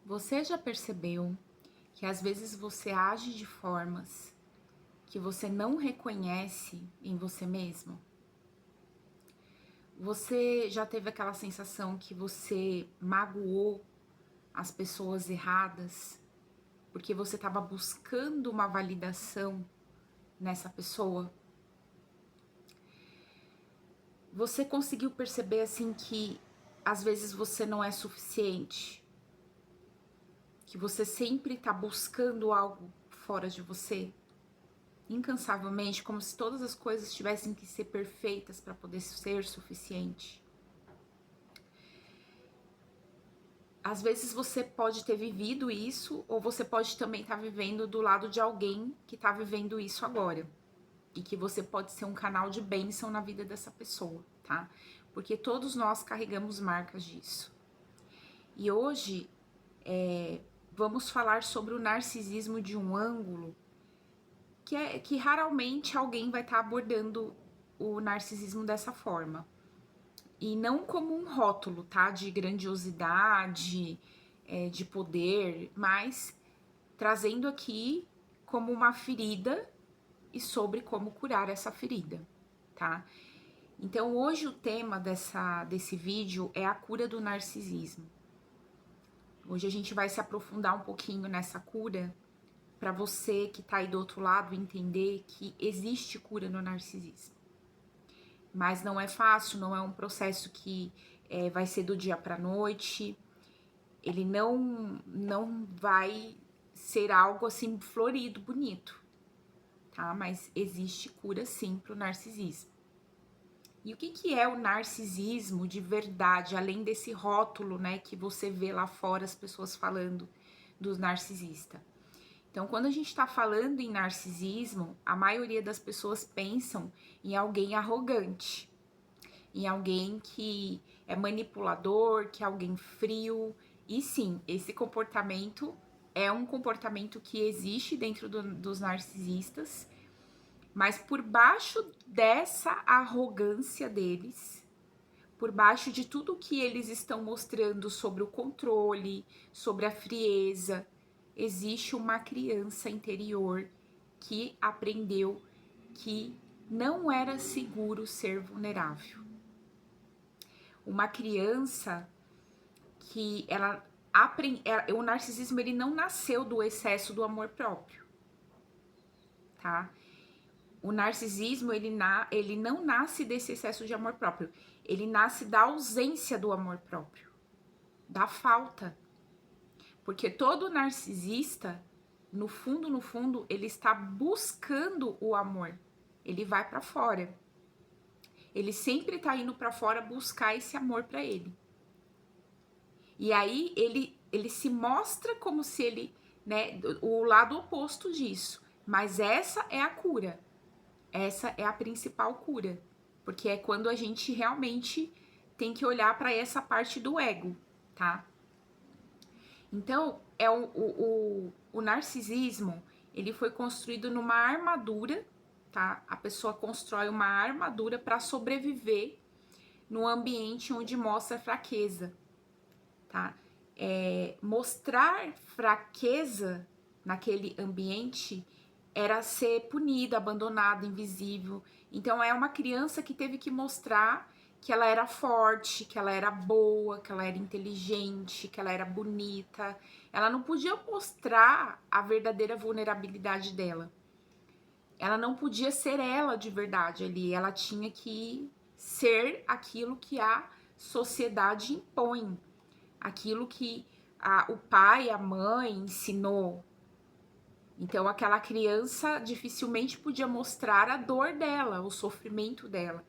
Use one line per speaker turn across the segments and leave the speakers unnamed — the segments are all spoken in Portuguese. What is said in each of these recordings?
Você já percebeu que às vezes você age de formas que você não reconhece em você mesmo? Você já teve aquela sensação que você magoou as pessoas erradas porque você estava buscando uma validação nessa pessoa? Você conseguiu perceber assim que às vezes você não é suficiente? Que você sempre está buscando algo fora de você? Incansavelmente, como se todas as coisas tivessem que ser perfeitas para poder ser suficiente. Às vezes você pode ter vivido isso, ou você pode também estar vivendo do lado de alguém que está vivendo isso agora. E que você pode ser um canal de bênção na vida dessa pessoa, tá? Porque todos nós carregamos marcas disso. E hoje vamos falar sobre o narcisismo de um ângulo que raramente alguém vai estar abordando o narcisismo dessa forma. E não como um rótulo, tá? De grandiosidade, de poder, mas trazendo aqui como uma ferida e sobre como curar essa ferida, tá? Então hoje o tema desse vídeo é a cura do narcisismo. Hoje a gente vai se aprofundar um pouquinho nessa cura para você que tá aí do outro lado entender que existe cura no narcisismo. Mas não é fácil, não é um processo que vai ser do dia para noite. Ele não vai ser algo assim florido, bonito, tá? Mas existe cura sim para o narcisismo. E o que é o narcisismo de verdade, além desse rótulo, né, que você vê lá fora as pessoas falando dos narcisistas? Então, quando a gente está falando em narcisismo, a maioria das pessoas pensam em alguém arrogante, em alguém que é manipulador, que é alguém frio. E sim, esse comportamento é um comportamento que existe dentro dos narcisistas, mas por baixo dessa arrogância deles, por baixo de tudo que eles estão mostrando sobre o controle, sobre a frieza, existe uma criança interior que aprendeu que não era seguro ser vulnerável. Uma criança que ela aprende, o narcisismo ele não nasceu do excesso do amor próprio, tá? O narcisismo ele não nasce desse excesso de amor próprio, ele nasce da ausência do amor próprio, da falta. Porque todo narcisista, no fundo, ele está buscando o amor. Ele vai para fora. Ele sempre está indo para fora buscar esse amor para ele. E aí ele se mostra como se ele, né, o lado oposto disso. Mas essa é a cura. Essa é a principal cura. Porque é quando a gente realmente tem que olhar para essa parte do ego, tá? Então, o narcisismo, ele foi construído numa armadura, tá? A pessoa constrói uma armadura para sobreviver no ambiente onde mostra fraqueza, tá? Mostrar fraqueza naquele ambiente era ser punida, abandonada, invisível. Então, é uma criança que teve que mostrar que ela era forte, que ela era boa, que ela era inteligente, que ela era bonita. Ela não podia mostrar a verdadeira vulnerabilidade dela. Ela não podia ser ela de verdade ali. Ela tinha que ser aquilo que a sociedade impõe, aquilo que o pai, a mãe ensinou. Então, aquela criança dificilmente podia mostrar a dor dela, o sofrimento dela,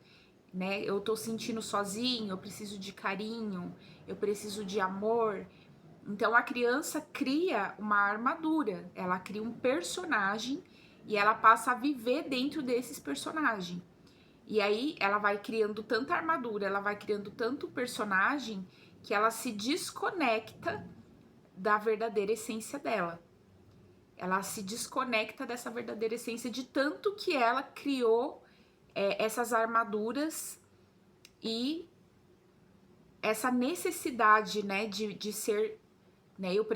né? Eu tô sentindo sozinho, eu preciso de carinho, eu preciso de amor. Então, a criança cria uma armadura, ela cria um personagem e ela passa a viver dentro desses personagens. E aí, ela vai criando tanta armadura, ela vai criando tanto personagem que ela se desconecta da verdadeira essência dela. Ela se desconecta dessa verdadeira essência de tanto que ela criou essas armaduras e essa necessidade, né, de ser né? Eu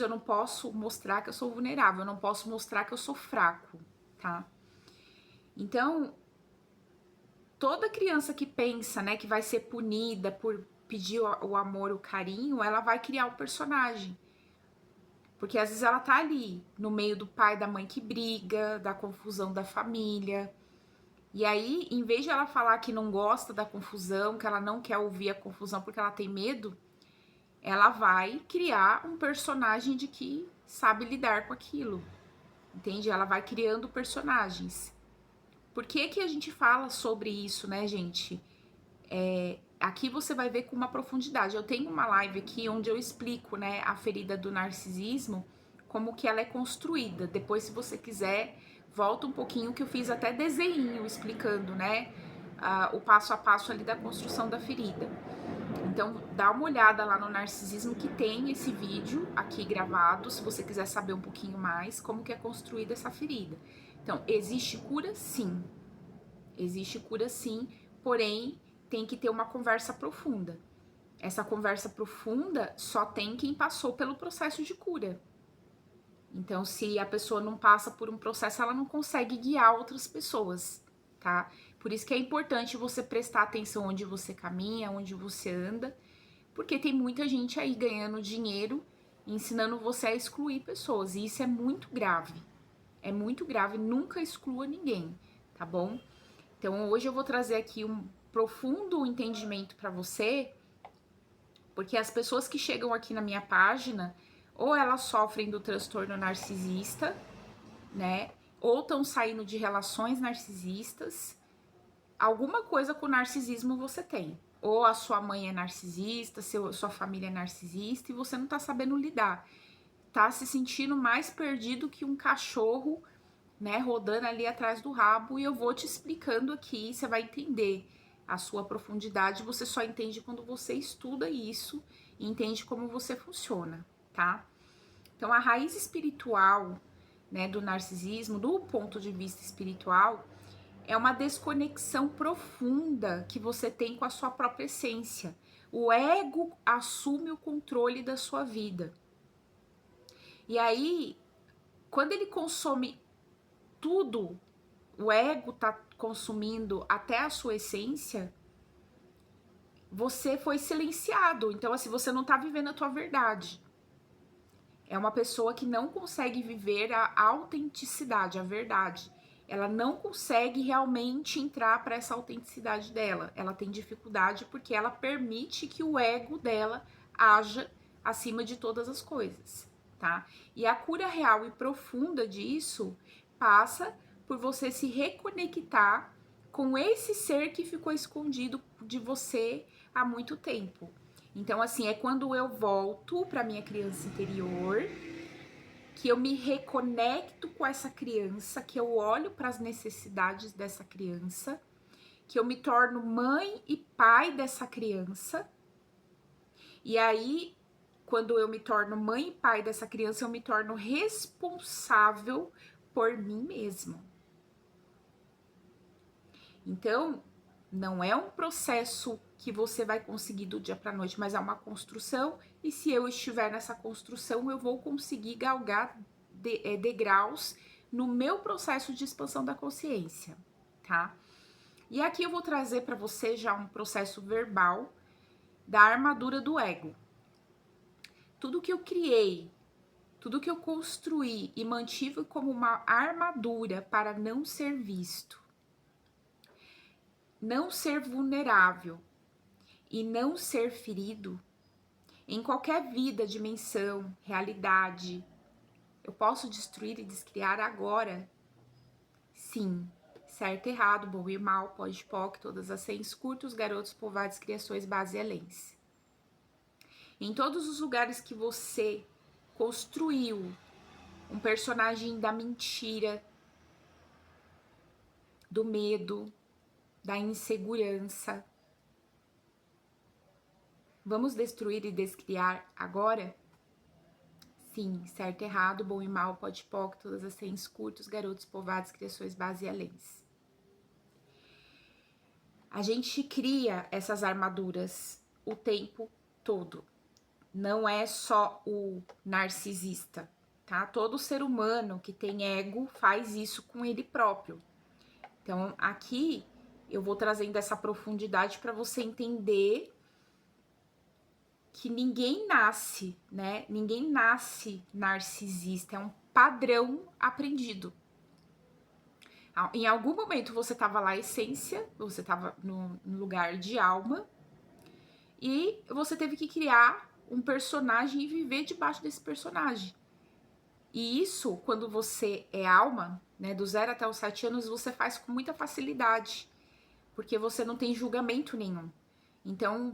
não posso mostrar que eu sou vulnerável, eu não posso mostrar que eu sou fraco, tá? Então, toda criança que pensa, né, que vai ser punida por pedir o amor, o carinho, ela vai criar um personagem. Porque às vezes ela tá ali, no meio do pai e da mãe que briga, da confusão da família. E aí, em vez de ela falar que não gosta da confusão, que ela não quer ouvir a confusão porque ela tem medo, ela vai criar um personagem de que sabe lidar com aquilo. Entende? Ela vai criando personagens. Por que que a gente fala sobre isso, né, gente? Aqui você vai ver com uma profundidade. Eu tenho uma live aqui onde eu explico, né, a ferida do narcisismo, como que ela é construída. Depois, se você quiser, volta um pouquinho que eu fiz até desenho explicando, né, o passo a passo ali da construção da ferida. Então, dá uma olhada lá no narcisismo que tem esse vídeo aqui gravado, se você quiser saber um pouquinho mais como que é construída essa ferida. Então, existe cura? Sim. Existe cura sim, porém tem que ter uma conversa profunda. Essa conversa profunda só tem quem passou pelo processo de cura. Então, se a pessoa não passa por um processo, ela não consegue guiar outras pessoas, tá? Por isso que é importante você prestar atenção onde você caminha, onde você anda, porque tem muita gente aí ganhando dinheiro, ensinando você a excluir pessoas, e isso é muito grave. É muito grave, nunca exclua ninguém, tá bom? Então, hoje eu vou trazer aqui um profundo entendimento para você, porque as pessoas que chegam aqui na minha página, ou elas sofrem do transtorno narcisista, né? Ou estão saindo de relações narcisistas. Alguma coisa com narcisismo você tem. Ou a sua mãe é narcisista, sua família é narcisista e você não tá sabendo lidar. Tá se sentindo mais perdido que um cachorro, né, rodando ali atrás do rabo, e eu vou te explicando aqui, você vai entender a sua profundidade, você só entende quando você estuda isso e entende como você funciona, tá? Então, a raiz espiritual, né, do narcisismo, do ponto de vista espiritual, é uma desconexão profunda que você tem com a sua própria essência. O ego assume o controle da sua vida. E aí, quando ele consome tudo, o ego tá consumindo até a sua essência, você foi silenciado. Então, assim, você não tá vivendo a tua verdade. É uma pessoa que não consegue viver a autenticidade, a verdade. Ela não consegue realmente entrar para essa autenticidade dela. Ela tem dificuldade porque ela permite que o ego dela haja acima de todas as coisas, tá? E a cura real e profunda disso passa por você se reconectar com esse ser que ficou escondido de você há muito tempo. Então, assim, é quando eu volto para minha criança interior, que eu me reconecto com essa criança, que eu olho para as necessidades dessa criança, que eu me torno mãe e pai dessa criança. E aí, quando eu me torno mãe e pai dessa criança, eu me torno responsável por mim mesmo. Então, não é um processo que você vai conseguir do dia para noite, mas é uma construção, e se eu estiver nessa construção, eu vou conseguir galgar degraus no meu processo de expansão da consciência, tá? E aqui eu vou trazer para você já um processo verbal da armadura do ego. Tudo que eu criei, tudo que eu construí e mantive como uma armadura para não ser visto, não ser vulnerável e não ser ferido, em qualquer vida, dimensão, realidade, eu posso destruir e descriar agora? Sim. Certo, errado, bom e mal, pode, poc, todas as 100, curtos, garotos, povoados, criações, base e aléns. Em todos os lugares que você construiu um personagem da mentira, do medo, da insegurança, vamos destruir e descriar agora? Sim, certo, errado, bom e mal, pode, poc, todas as 100, curtos, garotos, povoados, criações, base e aléns. A gente cria essas armaduras o tempo todo. Não é só o narcisista, tá? Todo ser humano que tem ego faz isso com ele próprio. Então, aqui eu vou trazendo essa profundidade para você entender que ninguém nasce, né? Ninguém nasce narcisista, é um padrão aprendido. Em algum momento você estava lá, essência, você estava no lugar de alma, e você teve que criar um personagem e viver debaixo desse personagem. E isso, quando você é alma, né, do 0 até os 7 anos, você faz com muita facilidade, porque você não tem julgamento nenhum. Então,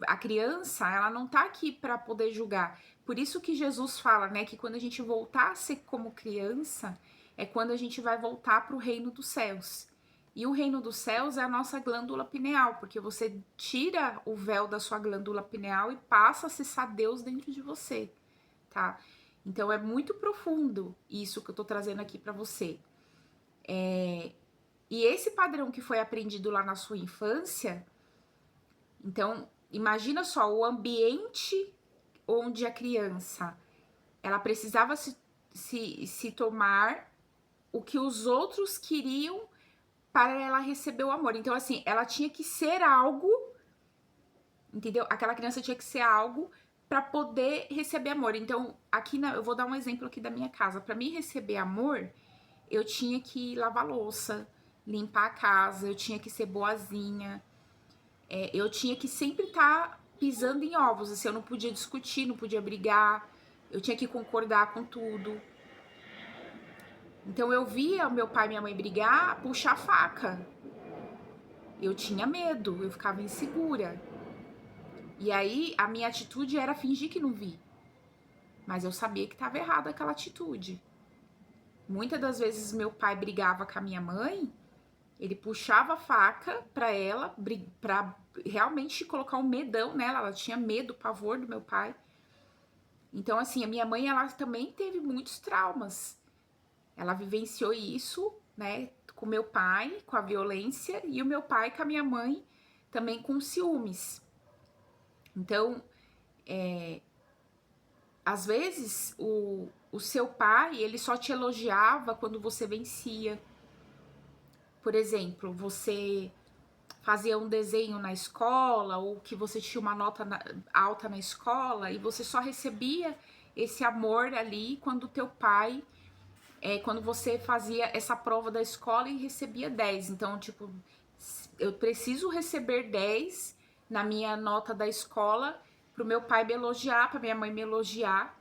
a criança, ela não tá aqui para poder julgar. Por isso que Jesus fala, né, que quando a gente voltar a ser como criança, é quando a gente vai voltar para o reino dos céus. E o reino dos céus é a nossa glândula pineal, porque você tira o véu da sua glândula pineal e passa a acessar Deus dentro de você, tá? Então é muito profundo isso que eu tô trazendo aqui para você. E esse padrão que foi aprendido lá na sua infância, então imagina só o ambiente onde a criança ela precisava se tomar o que os outros queriam para ela receber o amor. Então, assim, ela tinha que ser algo, entendeu? Aquela criança tinha que ser algo para poder receber amor. Então, aqui eu vou dar um exemplo aqui da minha casa. Para mim receber amor, eu tinha que lavar louça, limpar a casa, eu tinha que ser boazinha, eu tinha que sempre estar pisando em ovos. Assim, eu não podia discutir, não podia brigar, eu tinha que concordar com tudo. Então eu via meu pai e minha mãe brigar, puxar a faca. Eu tinha medo, eu ficava insegura. E aí a minha atitude era fingir que não vi. Mas eu sabia que estava errada aquela atitude. Muitas das vezes meu pai brigava com a minha mãe, ele puxava a faca pra ela, pra realmente colocar um medão nela. Ela tinha medo, pavor do meu pai. Então, assim, a minha mãe, ela também teve muitos traumas. Ela vivenciou isso, né, com meu pai, com a violência, e o meu pai com a minha mãe também com ciúmes. Então, às vezes, o seu pai, ele só te elogiava quando você vencia. Por exemplo, você fazia um desenho na escola, ou que você tinha uma nota alta na escola, e você só recebia esse amor ali quando o teu pai... quando você fazia essa prova da escola e recebia 10. Então, tipo, eu preciso receber 10 na minha nota da escola pro meu pai me elogiar, pra minha mãe me elogiar.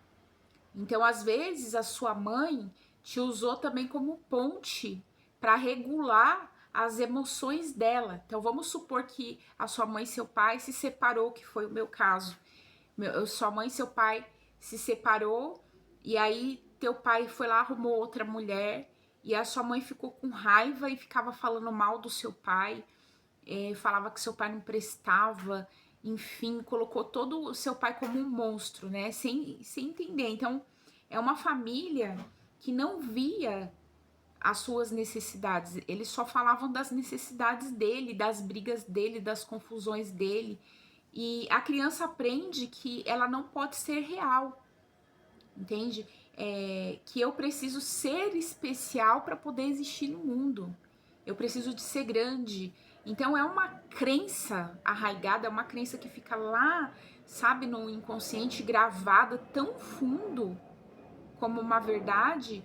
Então, às vezes, a sua mãe te usou também como ponte para regular as emoções dela. Então, vamos supor que a sua mãe e seu pai se separou, que foi o meu caso. Sua mãe e seu pai se separou, e aí teu pai foi lá, arrumou outra mulher, e a sua mãe ficou com raiva e ficava falando mal do seu pai, falava que seu pai não prestava, enfim, colocou todo o seu pai como um monstro, né? Sem entender. Então, é uma família que não via as suas necessidades, eles só falavam das necessidades dele, das brigas dele, das confusões dele. E a criança aprende que ela não pode ser real, entende? Que eu preciso ser especial para poder existir no mundo. Eu preciso de ser grande. Então é uma crença arraigada, é uma crença que fica lá, sabe, no inconsciente, gravada tão fundo como uma verdade,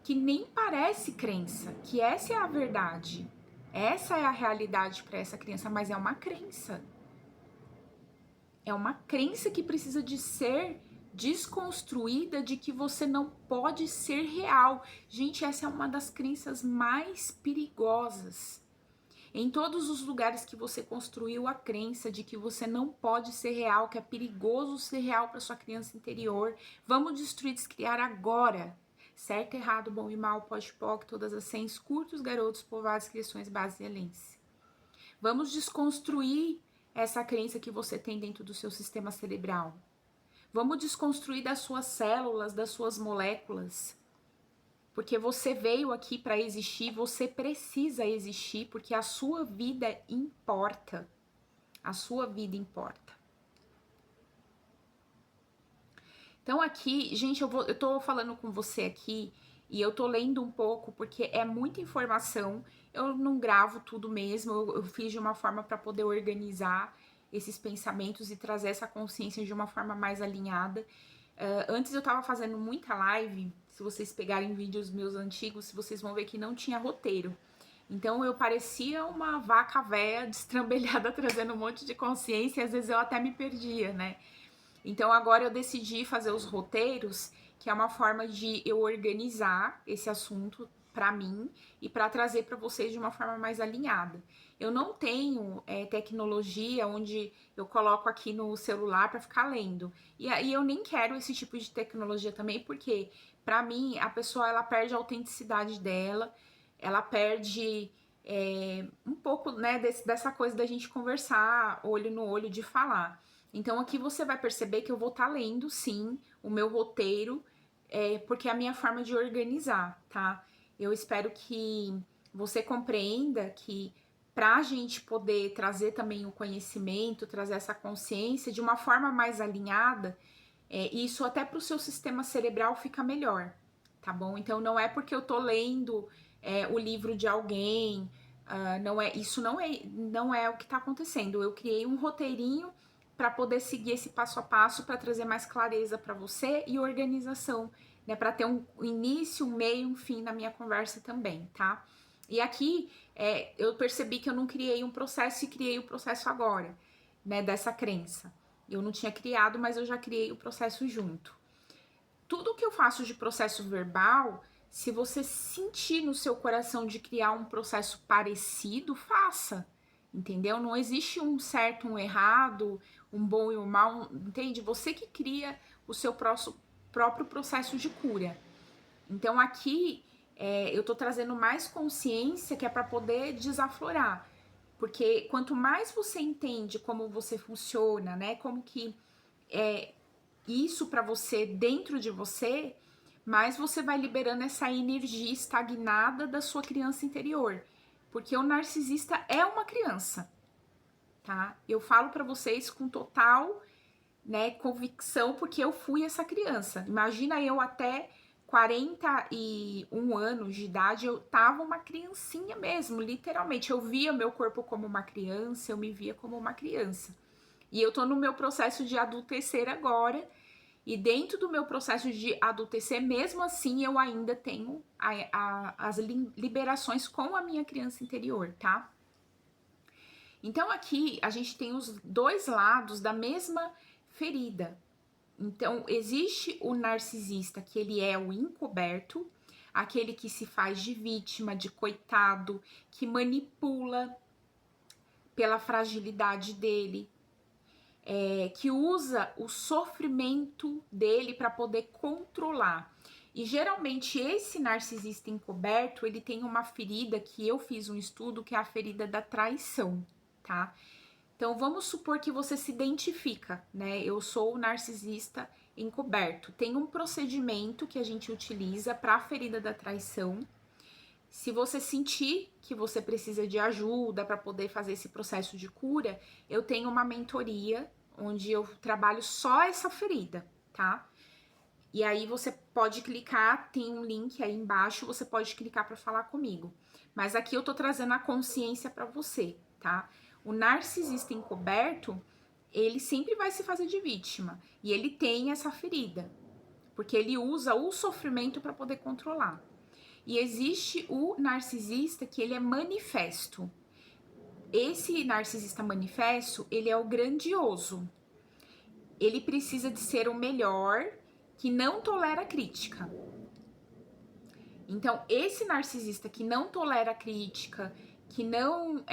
que nem parece crença, que essa é a verdade. Essa é a realidade para essa criança, mas é uma crença. É uma crença que precisa de ser desconstruída, de que você não pode ser real. Gente, essa é uma das crenças mais perigosas. Em todos os lugares que você construiu a crença de que você não pode ser real, que é perigoso ser real para sua criança interior, vamos destruir, descriar agora. Certo, errado, bom e mal, pode, poc, todas as 100, curtos, garotos, povoados, criações, base e elense. Vamos desconstruir essa crença que você tem dentro do seu sistema cerebral. Vamos desconstruir das suas células, das suas moléculas. Porque você veio aqui para existir, você precisa existir, porque a sua vida importa. A sua vida importa. Então aqui, gente, eu tô falando com você aqui e eu tô lendo um pouco porque é muita informação. Eu não gravo tudo mesmo, eu fiz de uma forma para poder organizar esses pensamentos e trazer essa consciência de uma forma mais alinhada. Antes eu tava fazendo muita live, se vocês pegarem vídeos meus antigos, vocês vão ver que não tinha roteiro. Então eu parecia uma vaca véia destrambelhada trazendo um monte de consciência e às vezes eu até me perdia, né? Então agora eu decidi fazer os roteiros, que é uma forma de eu organizar esse assunto para mim e para trazer para vocês de uma forma mais alinhada. Eu não tenho tecnologia onde eu coloco aqui no celular para ficar lendo. E aí eu nem quero esse tipo de tecnologia também, porque para mim a pessoa ela perde a autenticidade dela, ela perde um pouco, né, dessa coisa da gente conversar olho no olho, de falar. Então aqui você vai perceber que eu vou estar lendo, sim, o meu roteiro, porque é a minha forma de organizar, tá? Eu espero que você compreenda que para a gente poder trazer também o conhecimento, trazer essa consciência de uma forma mais alinhada, isso até para o seu sistema cerebral fica melhor, tá bom? Então não é porque eu tô lendo o livro de alguém, isso não é o que tá acontecendo. Eu criei um roteirinho para poder seguir esse passo a passo para trazer mais clareza para você e organização, né, para ter um início, um meio, um fim na minha conversa também, tá? E aqui eu percebi que eu não criei um processo e criei o processo agora, né, dessa crença. Eu não tinha criado, mas eu já criei o processo junto. Tudo que eu faço de processo verbal, se você sentir no seu coração de criar um processo parecido, faça. Entendeu? Não existe um certo, um errado, um bom e um mal, entende? Você que cria o seu próprio processo de cura. Então aqui eu tô trazendo mais consciência que é para poder desaflorar. Porque quanto mais você entende como você funciona, né? Como que isso para você dentro de você, mais você vai liberando essa energia estagnada da sua criança interior. Porque o narcisista é uma criança, tá? Eu falo para vocês com total, né, convicção, porque eu fui essa criança. Imagina eu até 41 anos de idade, eu tava uma criancinha mesmo, literalmente. Eu via meu corpo como uma criança, eu me via como uma criança. E eu tô no meu processo de adultecer agora, e dentro do meu processo de adultecer, mesmo assim, eu ainda tenho as liberações com a minha criança interior, tá? Então aqui a gente tem os dois lados da mesma ferida. Então existe o narcisista, que ele é o encoberto, aquele que se faz de vítima, de coitado, que manipula pela fragilidade dele, que usa o sofrimento dele para poder controlar. E geralmente esse narcisista encoberto, ele tem uma ferida que eu fiz um estudo, que é a ferida da traição, tá? Então vamos supor que você se identifica, né? Eu sou o narcisista encoberto. Tem um procedimento que a gente utiliza para a ferida da traição. Se você sentir que você precisa de ajuda para poder fazer esse processo de cura, eu tenho uma mentoria onde eu trabalho só essa ferida, tá? E aí você pode clicar, tem um link aí embaixo, você pode clicar para falar comigo. Mas aqui eu tô trazendo a consciência para você, tá? O narcisista encoberto, ele sempre vai se fazer de vítima e ele tem essa ferida, porque ele usa o sofrimento para poder controlar. E existe o narcisista que ele é manifesto. Esse narcisista manifesto, ele é o grandioso. Ele precisa de ser o melhor, que não tolera crítica. Então, esse narcisista que não tolera crítica, que não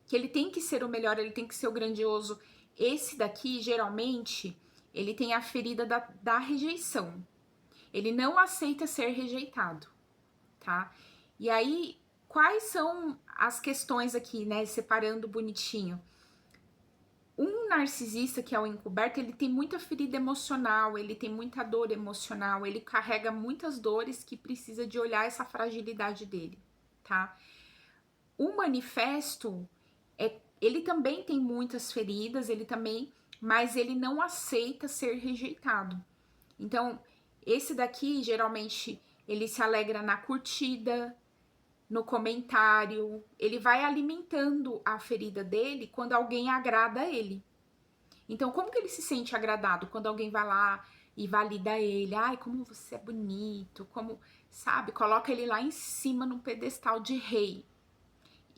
que ele tem que ser o melhor, ele tem que ser o grandioso, esse daqui, geralmente, ele tem a ferida da rejeição. Ele não aceita ser rejeitado, tá? E aí, quais são as questões aqui, né? Separando bonitinho. Um narcisista que é o encoberto, ele tem muita ferida emocional, ele tem muita dor emocional, ele carrega muitas dores que precisa de olhar essa fragilidade dele, tá? O manifesto, ele também tem muitas feridas, ele também, mas ele não aceita ser rejeitado. Então, esse daqui, geralmente, ele se alegra na curtida, no comentário, ele vai alimentando a ferida dele quando alguém agrada ele. Então, como que ele se sente agradado quando alguém vai lá e valida ele? Ai, como você é bonito, como, sabe, coloca ele lá em cima num pedestal de rei.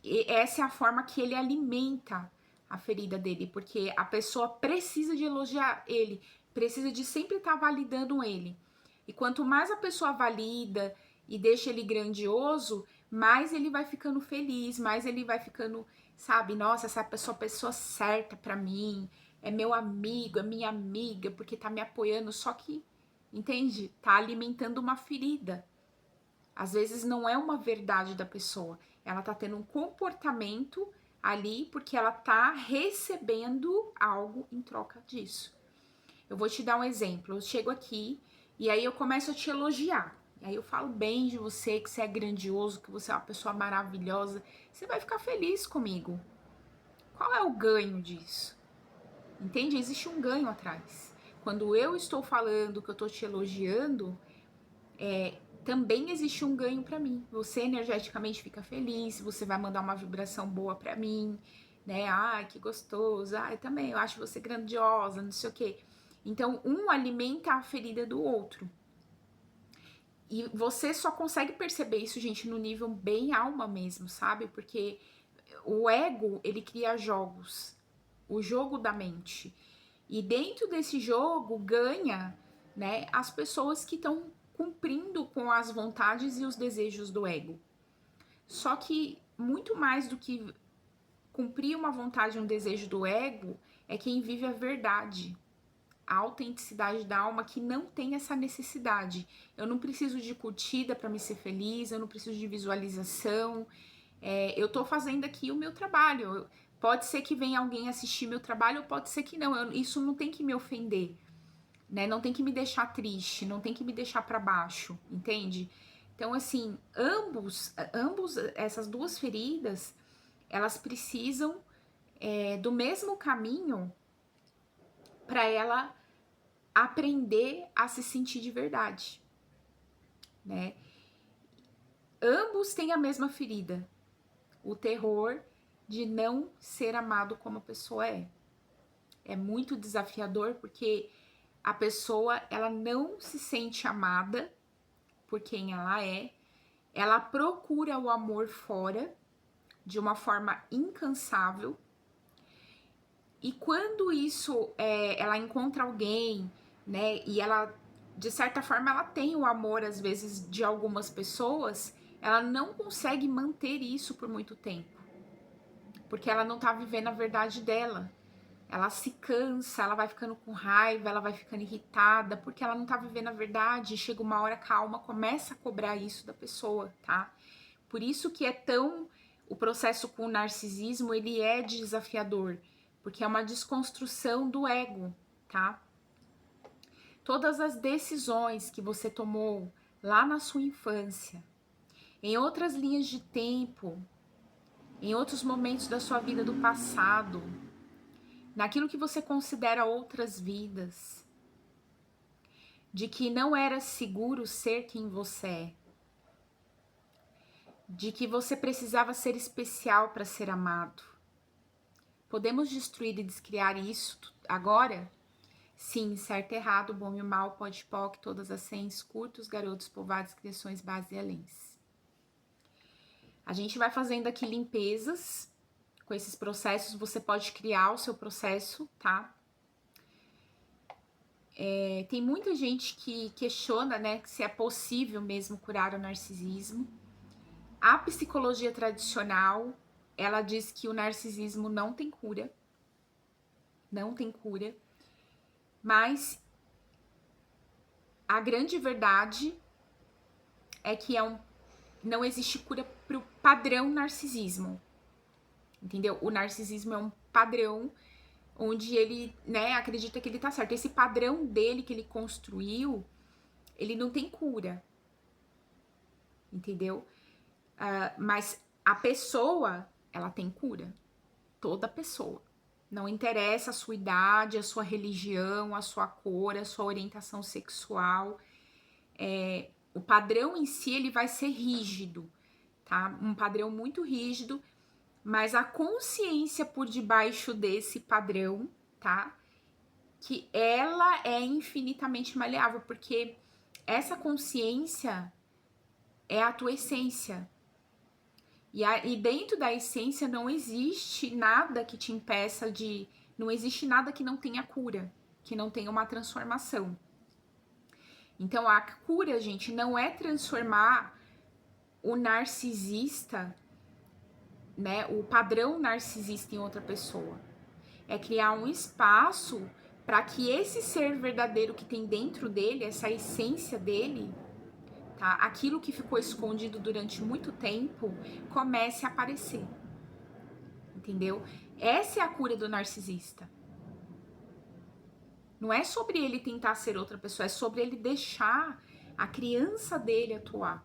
E essa é a forma que ele alimenta a ferida dele, porque a pessoa precisa de elogiar ele, precisa de sempre estar validando ele. E quanto mais a pessoa valida e deixa ele grandioso, mais ele vai ficando feliz, mais ele vai ficando, sabe, nossa, essa pessoa é a pessoa certa pra mim, é meu amigo, é minha amiga, porque tá me apoiando, só que, entende? Tá alimentando uma ferida. Às vezes não é uma verdade da pessoa, ela tá tendo um comportamento ali porque ela tá recebendo algo em troca disso. Eu vou te dar um exemplo. Eu chego aqui e aí eu começo a te elogiar. E aí eu falo bem de você, que você é grandioso, que você é uma pessoa maravilhosa. Você vai ficar feliz comigo. Qual é o ganho disso? Entende? Existe um ganho atrás. Quando eu estou falando, que eu estou te elogiando, também existe um ganho para mim. Você energeticamente fica feliz, você vai mandar uma vibração boa para mim, né? Ai, que gostoso. Ai, também eu acho você grandiosa, não sei o quê. Então, um alimenta a ferida do outro. E você só consegue perceber isso, gente, no nível bem alma mesmo, sabe? Porque o ego, ele cria jogos, o jogo da mente. E dentro desse jogo ganha, né, as pessoas que estão cumprindo com as vontades e os desejos do ego. Só que muito mais do que cumprir uma vontade e um desejo do ego é quem vive a verdade, a autenticidade da alma que não tem essa necessidade. Eu não preciso de curtida para me ser feliz, eu não preciso de visualização. Eu tô fazendo aqui o meu trabalho. Pode ser que venha alguém assistir meu trabalho, ou pode ser que não. Isso não tem que me ofender, né? Não tem que me deixar triste, não tem que me deixar para baixo, entende? Então, assim, ambos, essas duas feridas, elas precisam do mesmo caminho para ela aprender a se sentir de verdade, né? Ambos têm a mesma ferida, o terror de não ser amado como a pessoa é. É muito desafiador porque a pessoa, ela não se sente amada por quem ela procura o amor fora de uma forma incansável. E quando ela encontra alguém, né, e ela, de certa forma, ela tem o amor, às vezes, de algumas pessoas, ela não consegue manter isso por muito tempo, porque ela não tá vivendo a verdade dela. Ela se cansa, ela vai ficando com raiva, ela vai ficando irritada, porque ela não tá vivendo a verdade. Chega uma hora que a alma começa a cobrar isso da pessoa, tá? Por isso que o processo com o narcisismo, ele é desafiador, porque é uma desconstrução do ego, tá? Todas as decisões que você tomou lá na sua infância, em outras linhas de tempo, em outros momentos da sua vida do passado, naquilo que você considera outras vidas, de que não era seguro ser quem você é, de que você precisava ser especial para ser amado. Podemos destruir e descriar isso agora? Sim, certo e errado, bom e mal, pode e poc, todas as sens, curtos, garotos, povoados, criações, bases e aléns. A gente vai fazendo aqui limpezas com esses processos, você pode criar o seu processo, tá? Tem muita gente que questiona, né, se é possível mesmo curar o narcisismo. A psicologia tradicional, ela diz que o narcisismo não tem cura, mas a grande verdade é que não existe cura para o padrão narcisismo, entendeu? O narcisismo é um padrão onde ele, né, acredita que ele tá certo. Esse padrão dele que ele construiu, ele não tem cura, entendeu? Mas a pessoa, ela tem cura. Toda pessoa, Não interessa a sua idade, a sua religião, a sua cor, a sua orientação sexual. O padrão em si, ele vai ser rígido, tá? Um padrão muito rígido, mas a consciência por debaixo desse padrão, tá? Que ela é infinitamente maleável, porque essa consciência é a tua essência. E dentro da essência não existe nada que te impeça de... Não existe nada que não tenha cura, que não tenha uma transformação. Então, a cura, gente, não é transformar o narcisista, né, o padrão narcisista em outra pessoa. É criar um espaço para que esse ser verdadeiro que tem dentro dele, essa essência dele, tá? Aquilo que ficou escondido durante muito tempo, comece a aparecer. Entendeu? Essa é a cura do narcisista. Não é sobre ele tentar ser outra pessoa, é sobre ele deixar a criança dele atuar.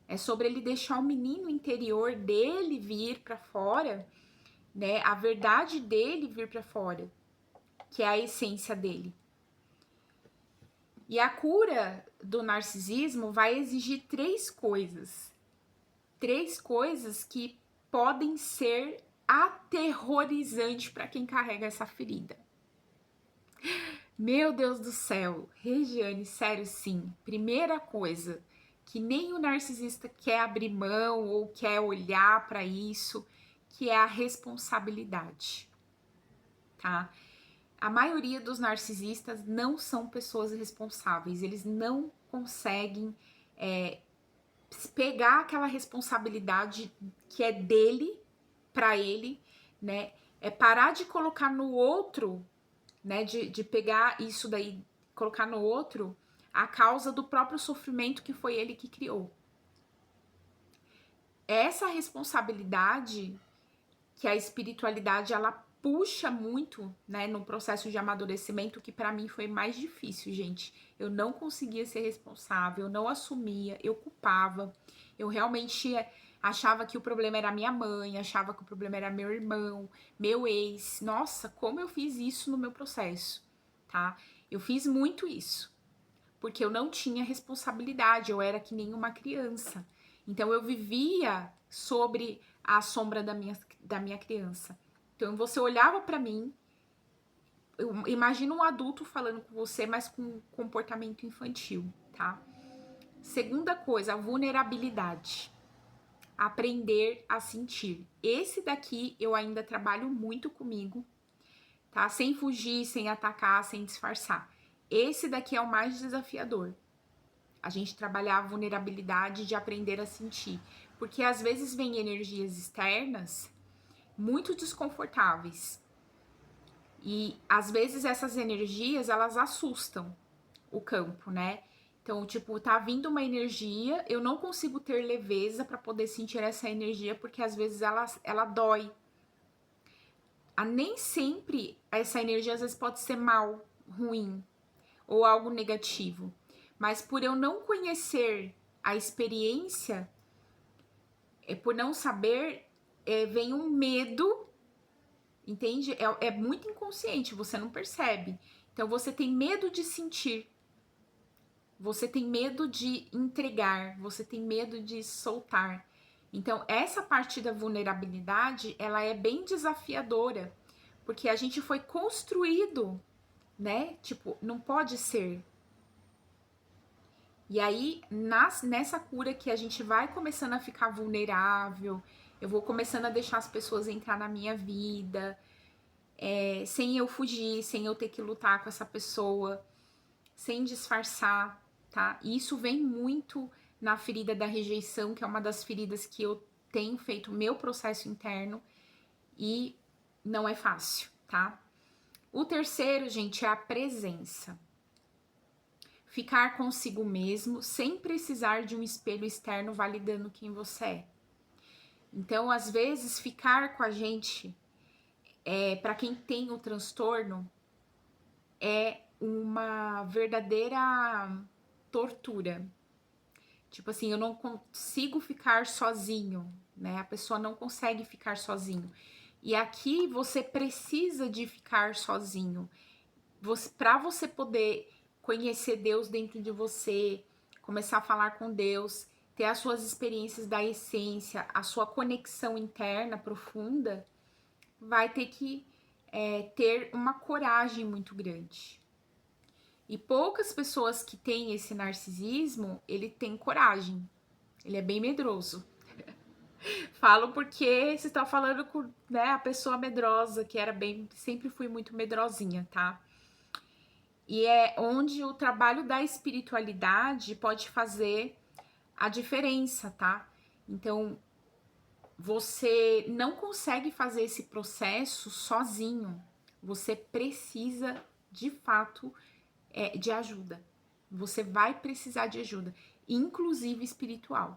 É sobre ele deixar o menino interior dele vir para fora, né? A verdade dele vir para fora, que é a essência dele. E a cura do narcisismo vai exigir três coisas. Três coisas que podem ser aterrorizantes para quem carrega essa ferida. Meu Deus do céu, Regiane, sério, sim. Primeira coisa, que nem o narcisista quer abrir mão ou quer olhar para isso, que é a responsabilidade, tá? A maioria dos narcisistas não são pessoas responsáveis, eles não conseguem pegar aquela responsabilidade que é dele para ele, né? É parar de colocar no outro, né? De pegar isso daí, colocar no outro a causa do próprio sofrimento que foi ele que criou. Essa responsabilidade que a espiritualidade ela puxa muito, né, no processo de amadurecimento, que para mim foi mais difícil, gente. Eu não conseguia ser responsável, eu não assumia, eu culpava. Eu realmente achava que o problema era minha mãe, achava que o problema era meu irmão, meu ex. Nossa, como eu fiz isso no meu processo, tá? Eu fiz muito isso, porque eu não tinha responsabilidade, eu era que nem uma criança. Então eu vivia sobre a sombra da minha criança. Então você olhava para mim, imagina um adulto falando com você, mas com comportamento infantil, tá? Segunda coisa, a vulnerabilidade. Aprender a sentir. Esse daqui eu ainda trabalho muito comigo, tá? Sem fugir, sem atacar, sem disfarçar. Esse daqui é o mais desafiador. A gente trabalhar a vulnerabilidade de aprender a sentir. Porque às vezes vem energias externas muito desconfortáveis. E às vezes essas energias, elas assustam o campo, né? Então, tipo, tá vindo uma energia, eu não consigo ter leveza para poder sentir essa energia, porque às vezes ela dói. Nem sempre essa energia às vezes pode ser mal, ruim ou algo negativo. Mas por eu não conhecer a experiência, por não saber, vem um medo, entende? É muito inconsciente, você não percebe. Então você tem medo de sentir, você tem medo de entregar, você tem medo de soltar. Então essa parte da vulnerabilidade, ela é bem desafiadora, porque a gente foi construído, né? Tipo, não pode ser. E aí, nessa cura que a gente vai começando a ficar vulnerável, eu vou começando a deixar as pessoas entrar na minha vida, sem eu fugir, sem eu ter que lutar com essa pessoa, sem disfarçar, tá? E isso vem muito na ferida da rejeição, que é uma das feridas que eu tenho feito meu processo interno, e não é fácil, tá? O terceiro, gente, é a presença. Ficar consigo mesmo sem precisar de um espelho externo validando quem você é. Então, às vezes, ficar com a gente, para quem tem o transtorno, é uma verdadeira tortura. Tipo assim, eu não consigo ficar sozinho, né? A pessoa não consegue ficar sozinho. E aqui você precisa de ficar sozinho. Para você poder conhecer Deus dentro de você, começar a falar com Deus, ter as suas experiências da essência, a sua conexão interna profunda, vai ter que ter uma coragem muito grande. E poucas pessoas que têm esse narcisismo, ele tem coragem. Ele é bem medroso. Falo porque você está falando com, né, a pessoa medrosa, que era bem, sempre fui muito medrosinha, tá? E é onde o trabalho da espiritualidade pode fazer a diferença, tá? Então, você não consegue fazer esse processo sozinho. Você precisa, de fato, de ajuda. Você vai precisar de ajuda, inclusive espiritual.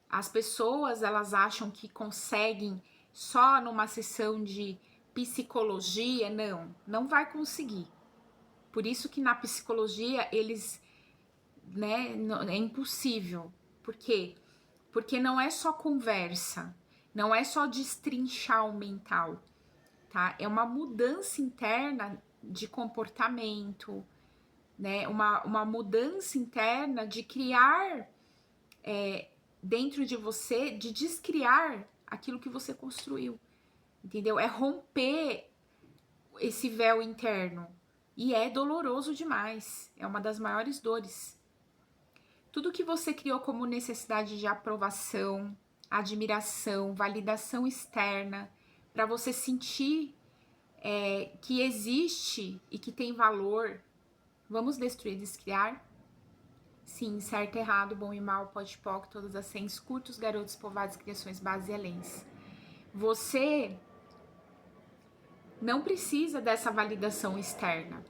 As pessoas, elas acham que conseguem só numa sessão de psicologia. Não vai conseguir. Por isso que na psicologia eles, né, é impossível. Por quê? Porque não é só conversa, não é só destrinchar o mental, tá? É uma mudança interna de comportamento, né? Uma mudança interna de criar dentro de você, de descriar aquilo que você construiu, entendeu? É romper esse véu interno. E é doloroso demais, é uma das maiores dores. Tudo que você criou como necessidade de aprovação, admiração, validação externa, para você sentir que existe e que tem valor, vamos destruir, descriar? Sim, certo, errado, bom e mal, pode poc, todas as 100, curtos, garotos, povoados, criações, bases e aléns. Você não precisa dessa validação externa,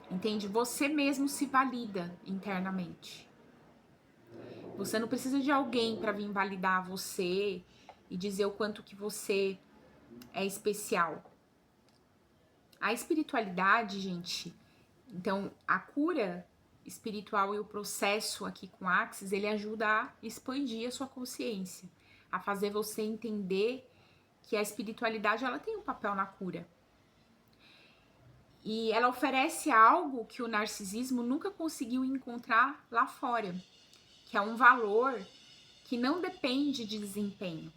entende? Você mesmo se valida internamente. Você não precisa de alguém para vir validar você e dizer o quanto que você é especial. A espiritualidade, gente, então a cura espiritual e o processo aqui com Axis, ele ajuda a expandir a sua consciência, a fazer você entender que a espiritualidade, ela tem um papel na cura. E ela oferece algo que o narcisismo nunca conseguiu encontrar lá fora, que é um valor que não depende de desempenho,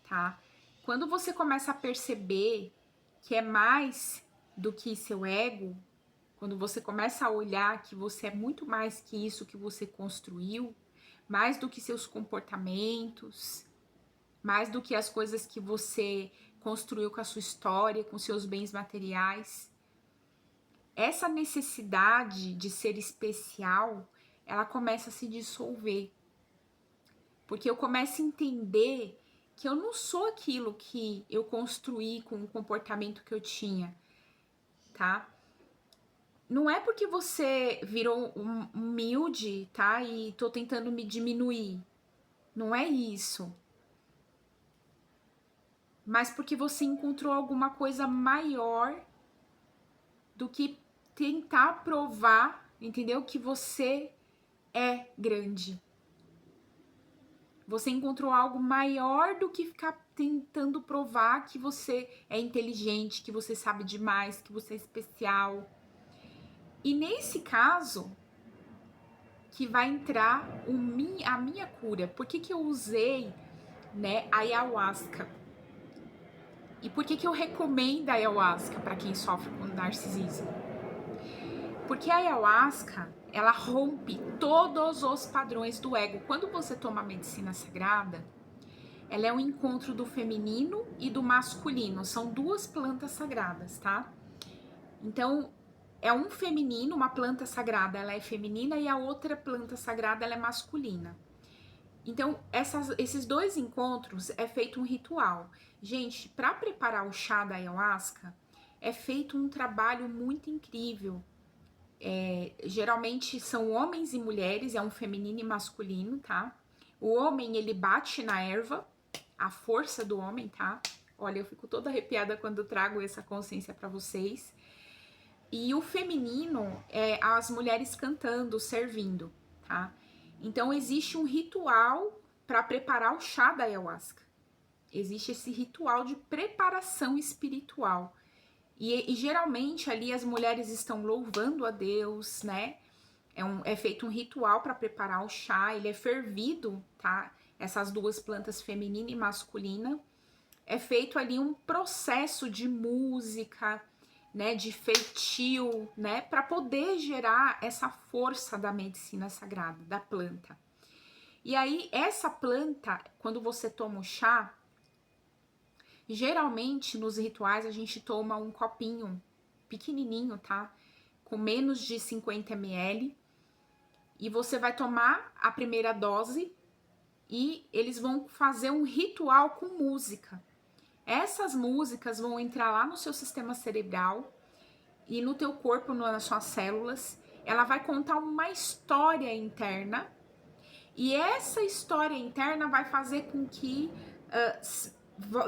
tá? Quando você começa a perceber que é mais do que seu ego, quando você começa a olhar que você é muito mais que isso que você construiu, mais do que seus comportamentos, mais do que as coisas que você construiu com a sua história, com seus bens materiais, essa necessidade de ser especial, ela começa a se dissolver. Porque eu começo a entender que eu não sou aquilo que eu construí com o comportamento que eu tinha, tá? Não é porque você virou humilde, tá? E tô tentando me diminuir. Não é isso. Mas porque você encontrou alguma coisa maior do que tentar provar, entendeu? Que você é grande. Você encontrou algo maior do que ficar tentando provar que você é inteligente, que você sabe demais, que você é especial. E nesse caso, que vai entrar a minha cura. Por que eu usei, né, a ayahuasca? E por que eu recomendo a ayahuasca para quem sofre com narcisismo? Porque a ayahuasca, ela rompe todos os padrões do ego. Quando você toma a medicina sagrada, ela é um encontro do feminino e do masculino. São duas plantas sagradas, tá? Então, é um feminino, uma planta sagrada, ela é feminina, e a outra planta sagrada, ela é masculina. Então, esses dois encontros é feito um ritual. Gente, para preparar o chá da ayahuasca, é feito um trabalho muito incrível. Geralmente são homens e mulheres, é um feminino e masculino, tá? O homem, ele bate na erva, a força do homem, tá? Olha, eu fico toda arrepiada quando eu trago essa consciência para vocês. E o feminino é as mulheres cantando, servindo, tá? Então existe um ritual para preparar o chá da ayahuasca. Existe esse ritual de preparação espiritual. E geralmente ali as mulheres estão louvando a Deus, né? É feito um ritual para preparar o chá, ele é fervido, tá? Essas duas plantas, feminina e masculina. É feito ali um processo de música, né? De feitio, né? Para poder gerar essa força da medicina sagrada, da planta. E aí, essa planta, quando você toma o chá, geralmente nos rituais a gente toma um copinho pequenininho, tá? Com menos de 50 ml. E você vai tomar a primeira dose e eles vão fazer um ritual com música. Essas músicas vão entrar lá no seu sistema cerebral e no teu corpo, nas suas células. Ela vai contar uma história interna e essa história interna vai fazer com que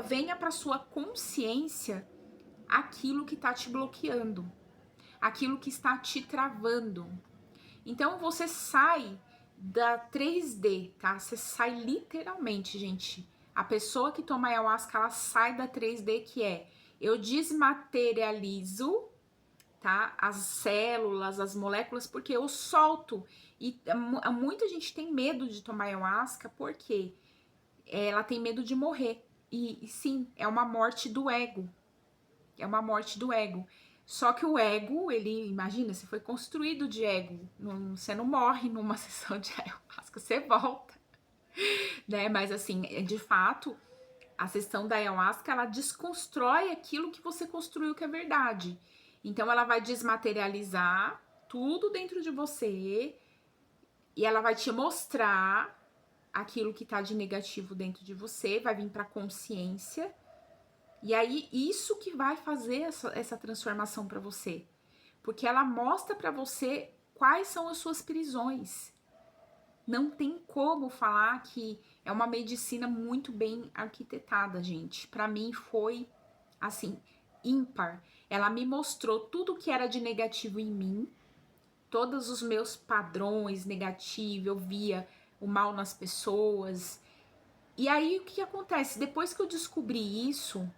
venha para sua consciência aquilo que está te bloqueando, aquilo que está te travando. Então você sai da 3D, tá? Você sai literalmente, gente. A pessoa que toma ayahuasca, ela sai da 3D, que é eu desmaterializo, tá? As células, as moléculas, porque eu solto. E muita gente tem medo de tomar ayahuasca porque ela tem medo de morrer. E sim, é uma morte do ego. É uma morte do ego. Só que o ego, ele, imagina, você foi construído de ego. Você não morre numa sessão de ayahuasca, você volta, né? Mas assim, de fato, a sessão da ayahuasca, ela desconstrói aquilo que você construiu que é verdade. Então, ela vai desmaterializar tudo dentro de você e ela vai te mostrar aquilo que tá de negativo dentro de você, vai vir pra consciência. E aí, isso que vai fazer essa transformação para você. Porque ela mostra para você quais são as suas prisões. Não tem como falar que é uma medicina muito bem arquitetada, gente. Para mim foi, assim, ímpar. Ela me mostrou tudo que era de negativo em mim, todos os meus padrões negativos, eu via o mal nas pessoas. E aí, o que acontece? Depois que eu descobri isso,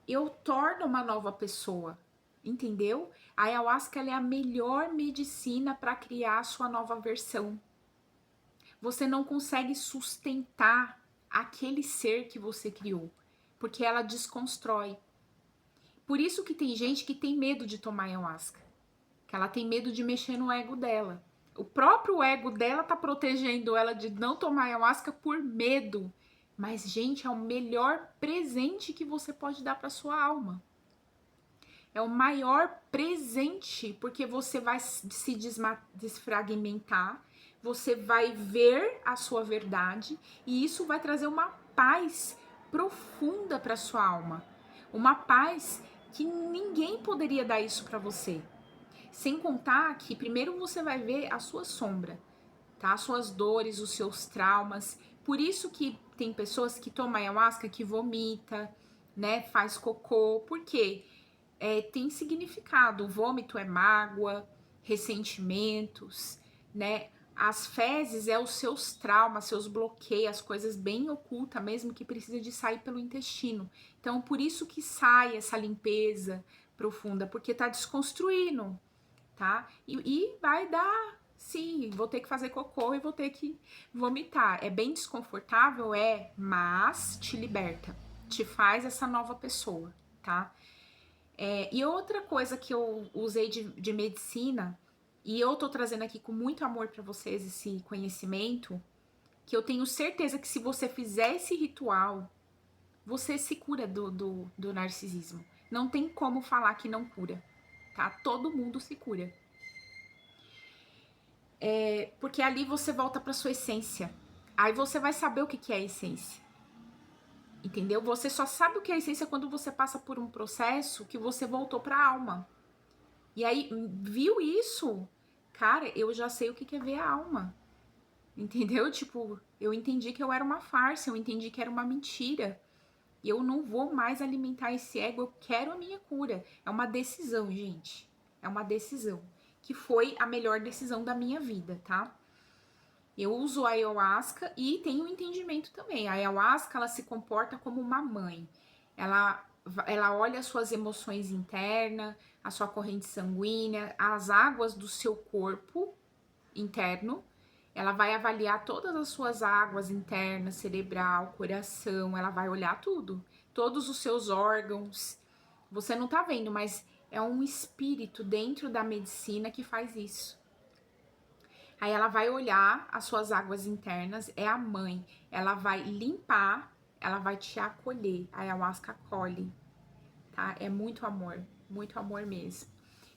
eu torno uma nova pessoa, entendeu? A ayahuasca ela é a melhor medicina para criar a sua nova versão. Você não consegue sustentar aquele ser que você criou, porque ela desconstrói. Por isso que tem gente que tem medo de tomar ayahuasca, que ela tem medo de mexer no ego dela. O próprio ego dela tá protegendo ela de não tomar ayahuasca por medo. Mas, gente, é o melhor presente que você pode dar para sua alma. É o maior presente, porque você vai se desfragmentar, você vai ver a sua verdade e isso vai trazer uma paz profunda para sua alma. Uma paz que ninguém poderia dar isso para você. Sem contar que primeiro você vai ver a sua sombra, tá? As suas dores, os seus traumas. Por isso que tem pessoas que tomam ayahuasca que vomita, né? Faz cocô. Por quê? Tem significado. O vômito é mágoa, ressentimentos, né? As fezes é os seus traumas, seus bloqueios, as coisas bem ocultas mesmo que precisa de sair pelo intestino. Então, por isso que sai essa limpeza profunda, porque tá desconstruindo, tá? E vai dar, sim, vou ter que fazer cocô e vou ter que vomitar. É bem desconfortável, mas te liberta, te faz essa nova pessoa, tá? E outra coisa que eu usei de medicina, e eu tô trazendo aqui com muito amor para vocês esse conhecimento, que eu tenho certeza que se você fizer esse ritual, você se cura do narcisismo. Não tem como falar que não cura, tá? Todo mundo se cura. Porque ali você volta para sua essência. Aí você vai saber o que é a essência. Entendeu? Você só sabe o que é a essência quando você passa por um processo que você voltou para a alma. E aí, viu isso? Cara, eu já sei o que é ver a alma. Entendeu? Tipo, eu entendi que eu era uma farsa, eu entendi que era uma mentira. E eu não vou mais alimentar esse ego, eu quero a minha cura. É uma decisão, gente. É uma decisão. Que foi a melhor decisão da minha vida, tá? Eu uso a ayahuasca e tenho entendimento também. A ayahuasca, ela se comporta como uma mãe. Ela, ela olha as suas emoções internas, a sua corrente sanguínea, as águas do seu corpo interno. Ela vai avaliar todas as suas águas internas, cerebral, coração. Ela vai olhar tudo, todos os seus órgãos. Você não tá vendo, mas é um espírito dentro da medicina que faz isso. Aí ela vai olhar as suas águas internas, é a mãe. Ela vai limpar, ela vai te acolher. A ayahuasca acolhe, tá? É muito amor mesmo.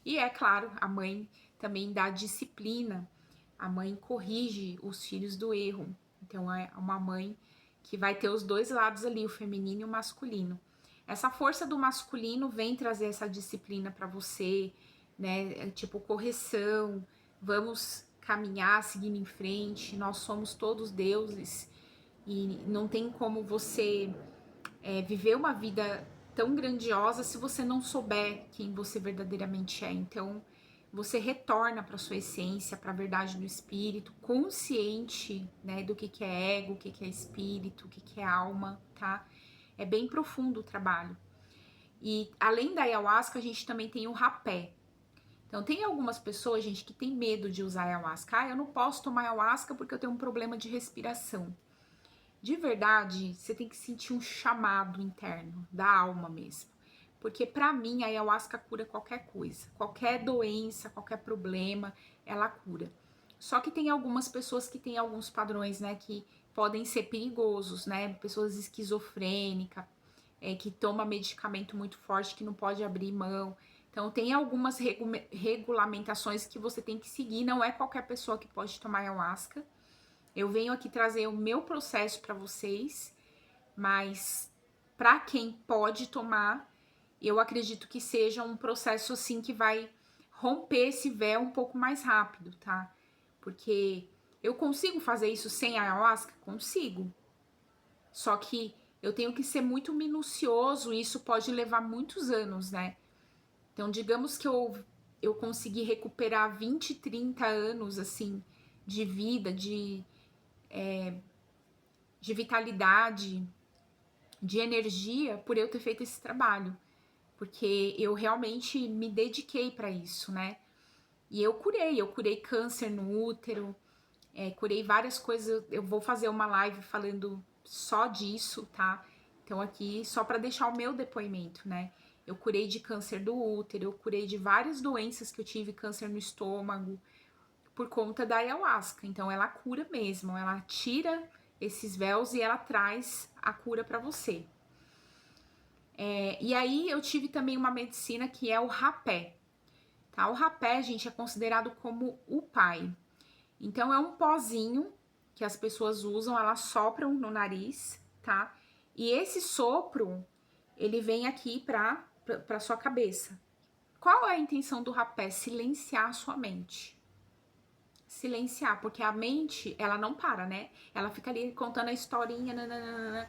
E é claro, a mãe também dá disciplina. A mãe corrige os filhos do erro. Então é uma mãe que vai ter os dois lados ali, o feminino e o masculino. Essa força do masculino vem trazer essa disciplina para você, né? Tipo correção, vamos caminhar seguindo em frente, nós somos todos deuses e não tem como você viver uma vida tão grandiosa se você não souber quem você verdadeiramente é. Então, você retorna para sua essência, para a verdade do espírito, consciente, né, do que é ego, o que é espírito, o que é alma, tá? É bem profundo o trabalho. E além da ayahuasca, a gente também tem o rapé. Então, tem algumas pessoas, gente, que tem medo de usar ayahuasca. Ah, eu não posso tomar ayahuasca porque eu tenho um problema de respiração. De verdade, você tem que sentir um chamado interno, da alma mesmo. Porque pra mim, a ayahuasca cura qualquer coisa. Qualquer doença, qualquer problema, ela cura. Só que tem algumas pessoas que têm alguns padrões, né, que podem ser perigosos, né? Pessoas esquizofrênicas, que toma medicamento muito forte, que não pode abrir mão. Então, tem algumas regulamentações que você tem que seguir. Não é qualquer pessoa que pode tomar ayahuasca. Eu venho aqui trazer o meu processo para vocês, mas para quem pode tomar, eu acredito que seja um processo assim que vai romper esse véu um pouco mais rápido, tá? Porque eu consigo fazer isso sem ayahuasca? Consigo. Só que eu tenho que ser muito minucioso e isso pode levar muitos anos, né? Então, digamos que eu consegui recuperar 20, 30 anos, assim, de vida, de vitalidade, de energia, por eu ter feito esse trabalho. Porque eu realmente me dediquei para isso, né? E eu curei câncer no útero, curei várias coisas. Eu vou fazer uma live falando só disso, tá? Então, aqui, só para deixar o meu depoimento, né? Eu curei de câncer do útero, eu curei de várias doenças que eu tive, câncer no estômago, por conta da ayahuasca. Então, ela cura mesmo, ela tira esses véus e ela traz a cura para você. E aí, eu tive também uma medicina que é o rapé, tá? O rapé, gente, é considerado como o pai. Então, é um pozinho que as pessoas usam, elas sopram no nariz, tá? E esse sopro, ele vem aqui pra sua cabeça. Qual é a intenção do rapé? Silenciar a sua mente. Silenciar, porque a mente, ela não para, né? Ela fica ali contando a historinha, nananana,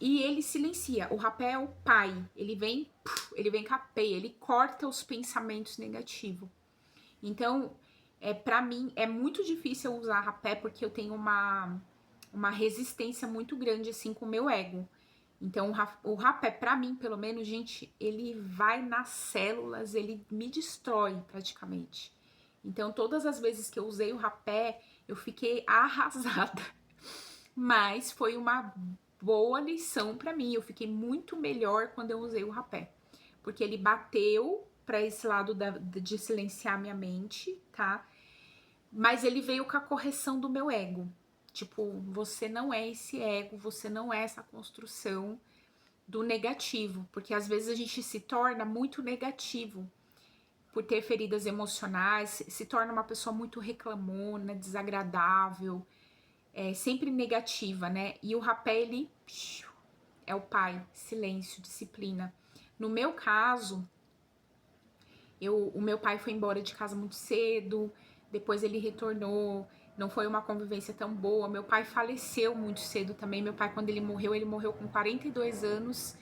e ele silencia. O rapé é o pai. Ele vem capeia, ele corta os pensamentos negativos. Então, para mim, é muito difícil eu usar rapé porque eu tenho uma resistência muito grande, assim, com o meu ego. Então, o rapé, pra mim, pelo menos, gente, ele vai nas células, ele me destrói praticamente. Então, todas as vezes que eu usei o rapé, eu fiquei arrasada. Mas foi uma boa lição pra mim. Eu fiquei muito melhor quando eu usei o rapé. Porque ele bateu para esse lado de silenciar minha mente, tá? Mas ele veio com a correção do meu ego. Tipo, você não é esse ego, você não é essa construção do negativo, porque às vezes a gente se torna muito negativo por ter feridas emocionais, se torna uma pessoa muito reclamona, desagradável, sempre negativa, né? E o rapé, ele é o pai, silêncio, disciplina. No meu caso, o meu pai foi embora de casa muito cedo, depois ele retornou, não foi uma convivência tão boa. Meu pai faleceu muito cedo também. Meu pai, quando ele morreu com 42 anos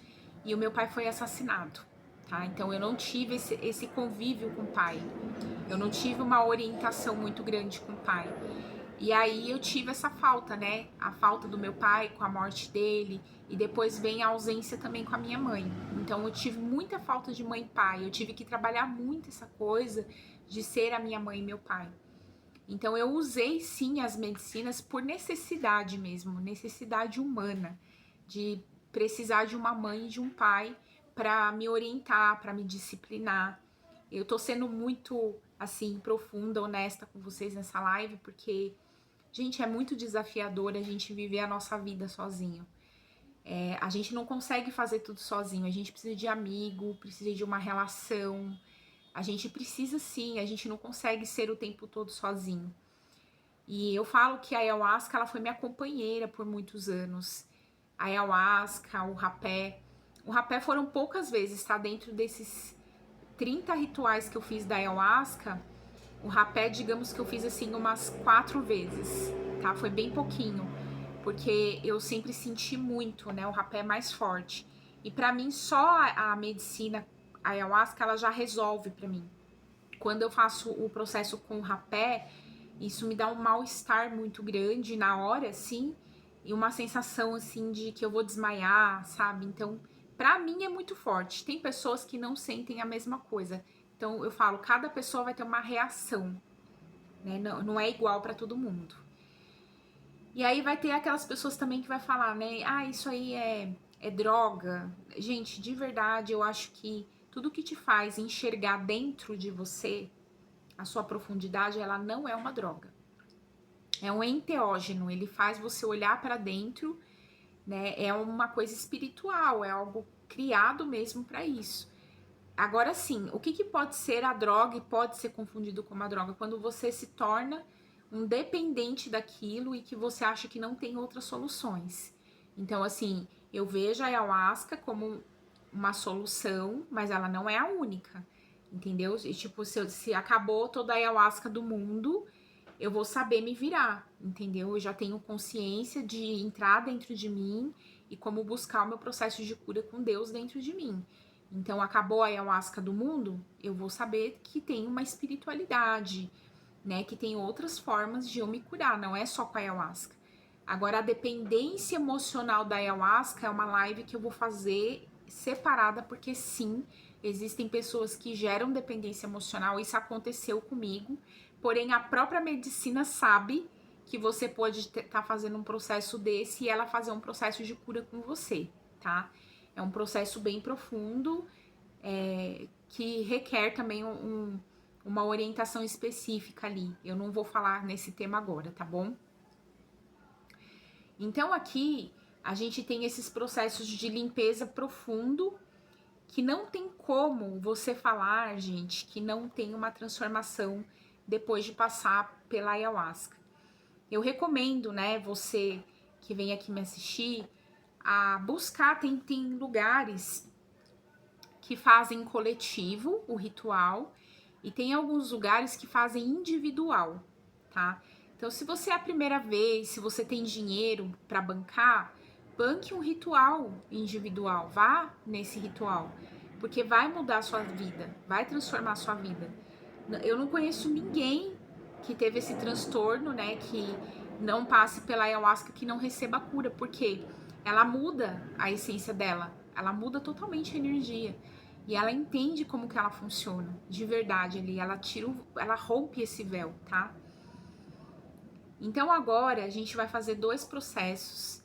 e o meu pai foi assassinado, tá? Então eu não tive esse convívio com o pai, eu não tive uma orientação muito grande com o pai. E aí eu tive essa falta, né? A falta do meu pai com a morte dele, e depois vem a ausência também com a minha mãe. Então eu tive muita falta de mãe e pai, eu tive que trabalhar muito essa coisa de ser a minha mãe e meu pai. Então eu usei sim as medicinas por necessidade mesmo, necessidade humana, de precisar de uma mãe e de um pai para me orientar, para me disciplinar. Eu tô sendo muito assim profunda, honesta com vocês nessa live, porque gente, é muito desafiador a gente viver a nossa vida sozinho. A gente não consegue fazer tudo sozinho, a gente precisa de amigo, precisa de uma relação, a gente precisa sim, a gente não consegue ser o tempo todo sozinho. E eu falo que a ayahuasca, ela foi minha companheira por muitos anos. A ayahuasca, o rapé. O rapé foram poucas vezes, tá? Dentro desses 30 rituais que eu fiz da ayahuasca, o rapé, digamos que eu fiz assim umas 4 vezes, tá? Foi bem pouquinho, porque eu sempre senti muito, né? O rapé é mais forte. E pra mim, só a medicina, a ayahuasca, ela já resolve pra mim. Quando eu faço o processo com o rapé, isso me dá um mal-estar muito grande na hora, assim, e uma sensação, assim, de que eu vou desmaiar, sabe? Então, pra mim é muito forte. Tem pessoas que não sentem a mesma coisa. Então, eu falo, cada pessoa vai ter uma reação, né? Não é igual pra todo mundo. E aí vai ter aquelas pessoas também que vai falar, né? Ah, isso aí é droga. Gente, de verdade, eu acho que tudo que te faz enxergar dentro de você, a sua profundidade, ela não é uma droga. É um enteógeno, ele faz você olhar para dentro, né? É uma coisa espiritual, é algo criado mesmo para isso. Agora sim, o que pode ser a droga e pode ser confundido com uma droga? Quando você se torna um dependente daquilo e que você acha que não tem outras soluções. Então, assim, eu vejo a ayahuasca como uma solução, mas ela não é a única, entendeu? E, tipo, se acabou toda a ayahuasca do mundo, eu vou saber me virar, entendeu? Eu já tenho consciência de entrar dentro de mim e como buscar o meu processo de cura com Deus dentro de mim. Então, acabou a ayahuasca do mundo, eu vou saber que tem uma espiritualidade, né? Que tem outras formas de eu me curar, não é só com a ayahuasca. Agora, a dependência emocional da ayahuasca é uma live que eu vou fazer separada, porque sim, existem pessoas que geram dependência emocional, isso aconteceu comigo, porém a própria medicina sabe que você pode estar fazendo um processo desse e ela fazer um processo de cura com você, tá? É um processo bem profundo, que requer também uma orientação específica ali. Eu não vou falar nesse tema agora, tá bom? Então aqui a gente tem esses processos de limpeza profundo que não tem como você falar, gente, que não tem uma transformação depois de passar pela ayahuasca. Eu recomendo, né, você que vem aqui me assistir, a buscar, tem lugares que fazem coletivo o ritual e tem alguns lugares que fazem individual, tá? Então, se você é a primeira vez, se você tem dinheiro para bancar, banque um ritual individual, vá nesse ritual, porque vai mudar a sua vida, vai transformar a sua vida. Eu não conheço ninguém que teve esse transtorno, né, que não passe pela ayahuasca, que não receba a cura, porque ela muda a essência dela, ela muda totalmente a energia. E ela entende como que ela funciona, de verdade ali, ela rompe esse véu, tá? Então agora a gente vai fazer 2 processos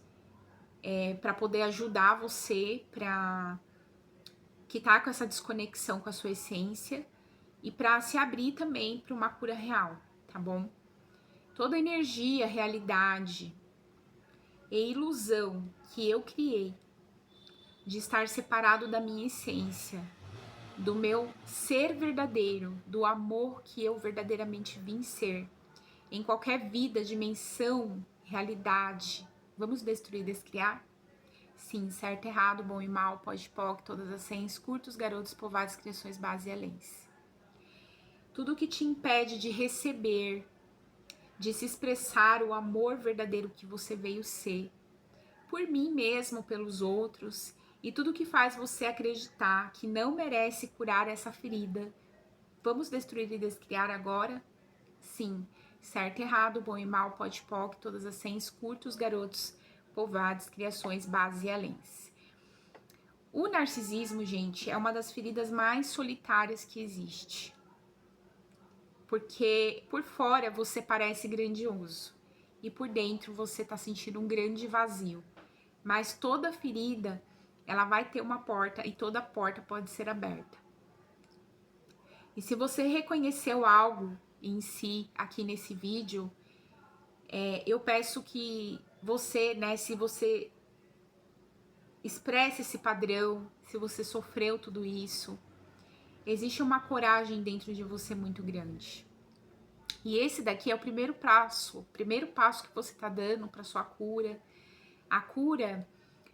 para poder ajudar você para que tá com essa desconexão com a sua essência e para se abrir também para uma cura real, tá bom? Toda energia, realidade e ilusão que eu criei de estar separado da minha essência, do meu ser verdadeiro, do amor que eu verdadeiramente vim ser, em qualquer vida, dimensão, realidade. Vamos destruir, descriar? Sim, certo, errado, bom e mal, pode, poc, todas as senhas, curtos, garotos, povoados, criações, base e aléns. Tudo que te impede de receber, de se expressar o amor verdadeiro que você veio ser, por mim mesmo, pelos outros, e tudo que faz você acreditar que não merece curar essa ferida. Vamos destruir e descriar agora? Sim, certo e errado, bom e mal, pode poc, todas as sens, curtos, garotos, povoados, criações, bases e aléns. O narcisismo, gente, é uma das feridas mais solitárias que existe. Porque por fora você parece grandioso e por dentro você tá sentindo um grande vazio. Mas toda ferida, ela vai ter uma porta e toda porta pode ser aberta. E se você reconheceu algo em si aqui nesse vídeo, eu peço que você, né, se você expressa esse padrão, se você sofreu tudo isso, existe uma coragem dentro de você muito grande. E esse daqui é o primeiro passo que você tá dando para sua cura. A cura,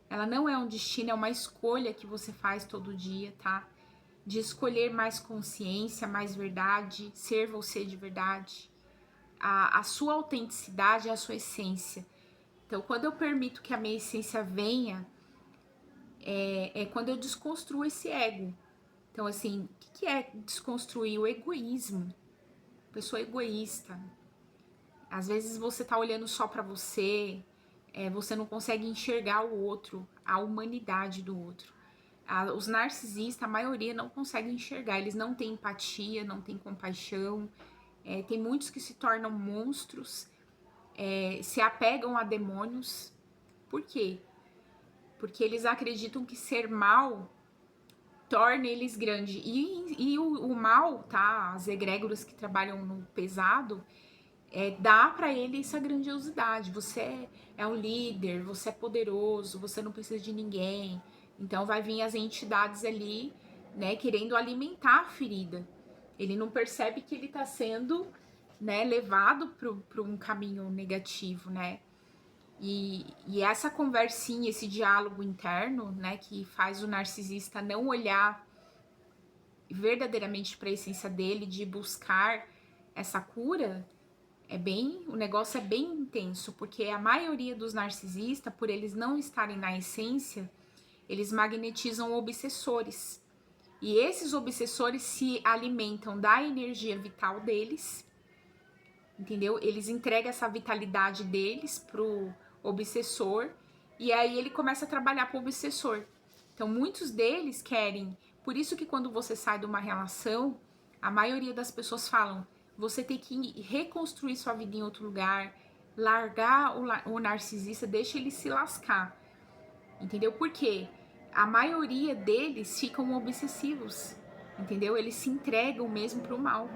ela não é um destino, é uma escolha que você faz todo dia, tá? De escolher mais consciência, mais verdade, ser você de verdade. A sua autenticidade é a sua essência. Então, quando eu permito que a minha essência venha, é quando eu desconstruo esse ego. Então, assim, o que é desconstruir o egoísmo? Pessoa egoísta. Às vezes você tá olhando só pra você, você não consegue enxergar o outro, a humanidade do outro. Os narcisistas, a maioria não consegue enxergar, eles não têm empatia, não têm compaixão. Tem muitos que se tornam monstros, se apegam a demônios. Por quê? Porque eles acreditam que ser mal torna eles grandes. E o mal, tá? As egrégoras que trabalham no pesado, dá pra ele essa grandiosidade. Você é um líder, você é poderoso, você não precisa de ninguém. Então vai vir as entidades ali, né, querendo alimentar a ferida. Ele não percebe que ele tá sendo, né, levado para um caminho negativo, né? E essa conversinha, esse diálogo interno, né, que faz o narcisista não olhar verdadeiramente para a essência dele, de buscar essa cura, o negócio é bem intenso, porque a maioria dos narcisistas, por eles não estarem na essência, eles magnetizam obsessores. E esses obsessores se alimentam da energia vital deles, entendeu? Eles entregam essa vitalidade deles pro obsessor e aí ele começa a trabalhar pro obsessor. Então, muitos deles querem, por isso que quando você sai de uma relação, a maioria das pessoas falam, você tem que reconstruir sua vida em outro lugar, largar o narcisista, deixa ele se lascar, entendeu? Por quê? A maioria deles ficam obsessivos, entendeu? Eles se entregam mesmo pro mal.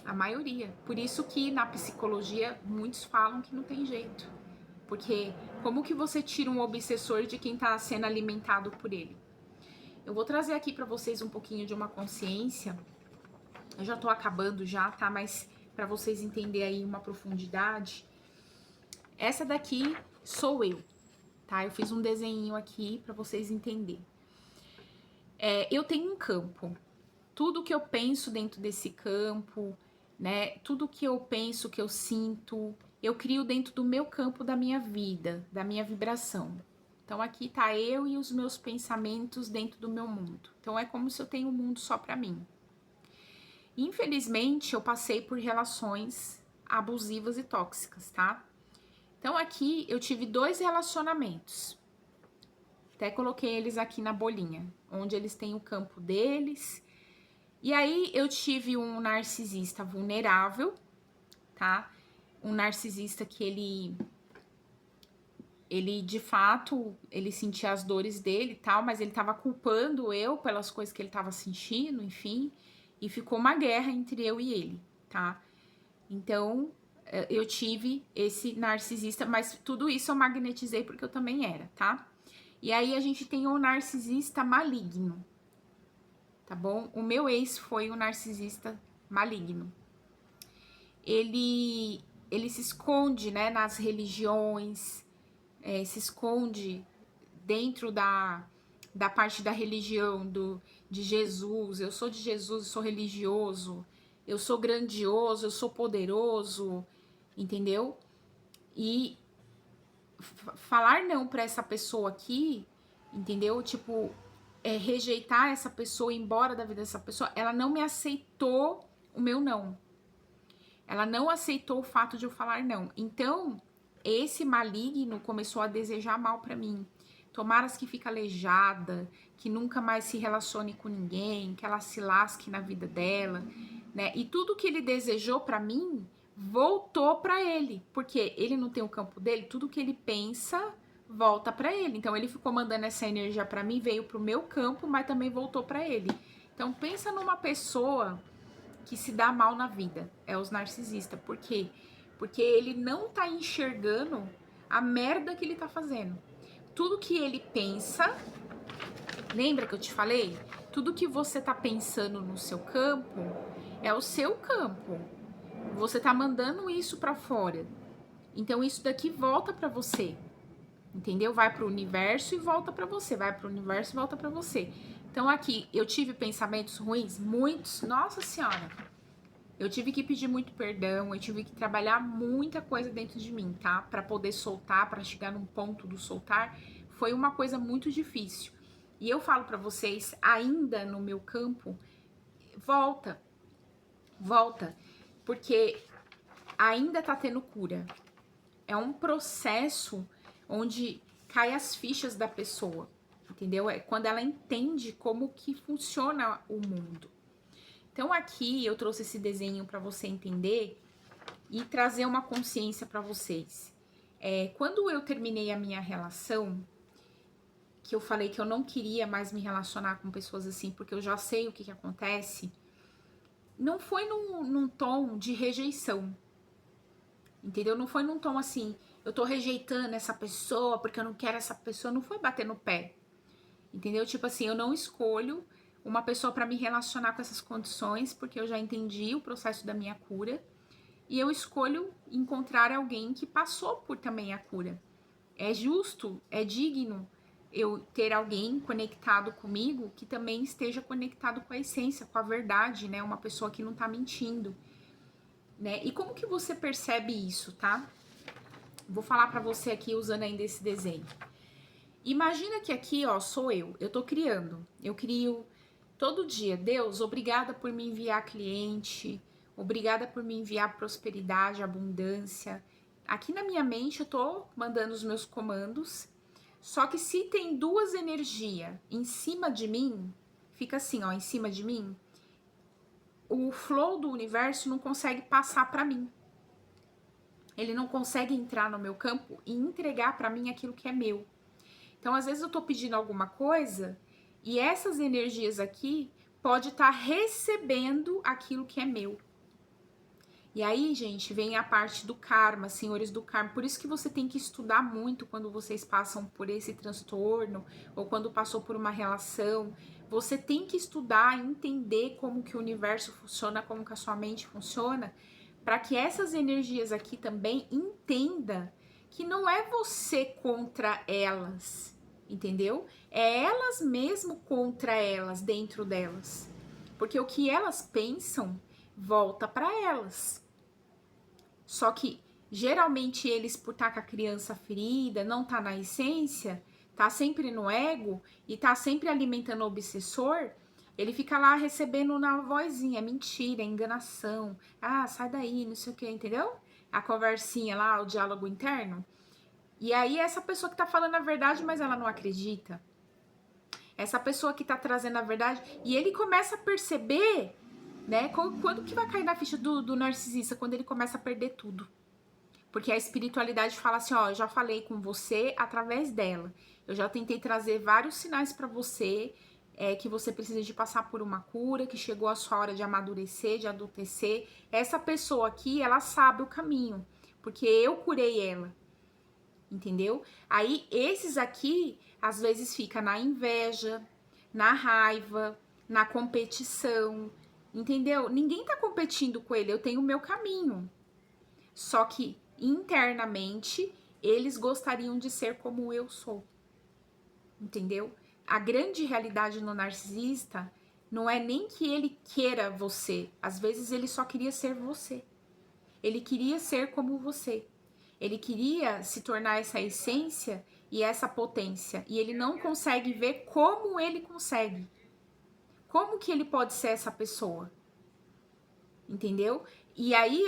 A maioria. Por isso que na psicologia muitos falam que não tem jeito. Porque como que você tira um obsessor de quem tá sendo alimentado por ele? Eu vou trazer aqui pra vocês um pouquinho de uma consciência. Eu já tô acabando já, tá? Mas pra vocês entenderem aí uma profundidade. Essa daqui sou eu, tá? Eu fiz um desenho aqui pra vocês entenderem. Eu tenho um campo. Tudo que eu penso dentro desse campo, né? Tudo que eu penso, que eu sinto, eu crio dentro do meu campo da minha vida, da minha vibração. Então aqui tá eu e os meus pensamentos dentro do meu mundo. Então é como se eu tenho um mundo só pra mim. Infelizmente, eu passei por relações abusivas e tóxicas, tá? Então aqui eu tive 2 relacionamentos. Até coloquei eles aqui na bolinha, onde eles têm o campo deles. E aí eu tive um narcisista vulnerável, tá? Um narcisista que ele de fato, ele sentia as dores dele e tal, mas ele tava culpando eu pelas coisas que ele tava sentindo, enfim, e ficou uma guerra entre eu e ele, tá? Então, eu tive esse narcisista, mas tudo isso eu magnetizei porque eu também era, tá? E aí a gente tem o narcisista maligno, tá bom? O meu ex foi o narcisista maligno. Ele se esconde, né, nas religiões, se esconde dentro da parte da religião, de Jesus. Eu sou de Jesus, eu sou religioso, eu sou grandioso, eu sou poderoso, entendeu? E falar não pra essa pessoa aqui, entendeu? Tipo, rejeitar essa pessoa, ir embora da vida dessa pessoa, ela não me aceitou o meu não. Ela não aceitou o fato de eu falar não. Então, esse maligno começou a desejar mal pra mim. Tomaras que fique aleijada, que nunca mais se relacione com ninguém, que ela se lasque na vida dela, né? E tudo que ele desejou pra mim voltou pra ele, porque ele não tem o campo dele, tudo que ele pensa volta pra ele. Então ele ficou mandando essa energia pra mim, veio pro meu campo, mas também voltou pra ele. Então pensa numa pessoa que se dá mal na vida, é os narcisistas. Por quê? Porque ele não tá enxergando a merda que ele tá fazendo. Tudo que ele pensa, lembra que eu te falei? Tudo que você tá pensando no seu campo é o seu campo. Você tá mandando isso pra fora. Então isso daqui volta pra você. Entendeu? Vai pro universo e volta pra você. Vai pro universo e volta pra você. Então aqui eu tive pensamentos ruins, muitos. Nossa Senhora. Eu tive que pedir muito perdão, eu tive que trabalhar muita coisa dentro de mim, tá? Pra poder soltar, pra chegar num ponto do soltar, foi uma coisa muito difícil. E eu falo pra vocês, ainda no meu campo, volta, volta, porque ainda tá tendo cura. É um processo onde cai as fichas da pessoa, entendeu? É quando ela entende como que funciona o mundo. Então aqui eu trouxe esse desenho para você entender e trazer uma consciência para vocês. Quando eu terminei a minha relação, que eu falei que eu não queria mais me relacionar com pessoas assim, porque eu já sei o que acontece, não foi num tom de rejeição, entendeu? Não foi num tom assim, eu tô rejeitando essa pessoa porque eu não quero essa pessoa, não foi bater no pé, entendeu? Tipo assim, eu não escolho uma pessoa para me relacionar com essas condições, porque eu já entendi o processo da minha cura, e eu escolho encontrar alguém que passou por também a cura. É justo, é digno eu ter alguém conectado comigo que também esteja conectado com a essência, com a verdade, né? Uma pessoa que não tá mentindo, né? E como que você percebe isso, tá? Vou falar para você aqui usando ainda esse desenho. Imagina que aqui, ó, sou eu tô criando. Eu crio todo dia. Deus, obrigada por me enviar cliente, obrigada por me enviar prosperidade, abundância. Aqui na minha mente eu tô mandando os meus comandos. Só que se tem duas energias em cima de mim, fica assim, ó, em cima de mim, o flow do universo não consegue passar para mim. Ele não consegue entrar no meu campo e entregar para mim aquilo que é meu. Então, às vezes eu tô pedindo alguma coisa e essas energias aqui pode estar recebendo aquilo que é meu. E aí, gente, vem a parte do karma, senhores do karma. Por isso que você tem que estudar muito quando vocês passam por esse transtorno ou quando passou por uma relação. Você tem que estudar, entender como que o universo funciona, como que a sua mente funciona, para que essas energias aqui também entenda que não é você contra elas, entendeu? É elas mesmo contra elas, dentro delas. Porque o que elas pensam volta para elas. Só que geralmente eles, por estar com a criança ferida, não tá na essência, tá sempre no ego e tá sempre alimentando o obsessor, ele fica lá recebendo na vozinha, mentira, enganação, ah, sai daí, não sei o que, entendeu? A conversinha lá, o diálogo interno. E aí essa pessoa que tá falando a verdade, mas ela não acredita. Essa pessoa que tá trazendo a verdade, e ele começa a perceber, né, quando que vai cair na ficha do narcisista? Quando ele começa a perder tudo. Porque a espiritualidade fala assim, ó, eu já falei com você através dela. Eu já tentei trazer vários sinais para você, que você precisa de passar por uma cura, que chegou a sua hora de amadurecer, de adultecer. Essa pessoa aqui, ela sabe o caminho, porque eu curei ela, entendeu? Aí, esses aqui, às vezes fica na inveja, na raiva, na competição, entendeu? Ninguém tá competindo com ele, eu tenho o meu caminho. Só que internamente eles gostariam de ser como eu sou, entendeu? A grande realidade no narcisista não é nem que ele queira você, às vezes ele só queria ser você, ele queria ser como você, ele queria se tornar essa essência e essa potência, e ele não consegue ver como ele consegue, como que ele pode ser essa pessoa, entendeu? E aí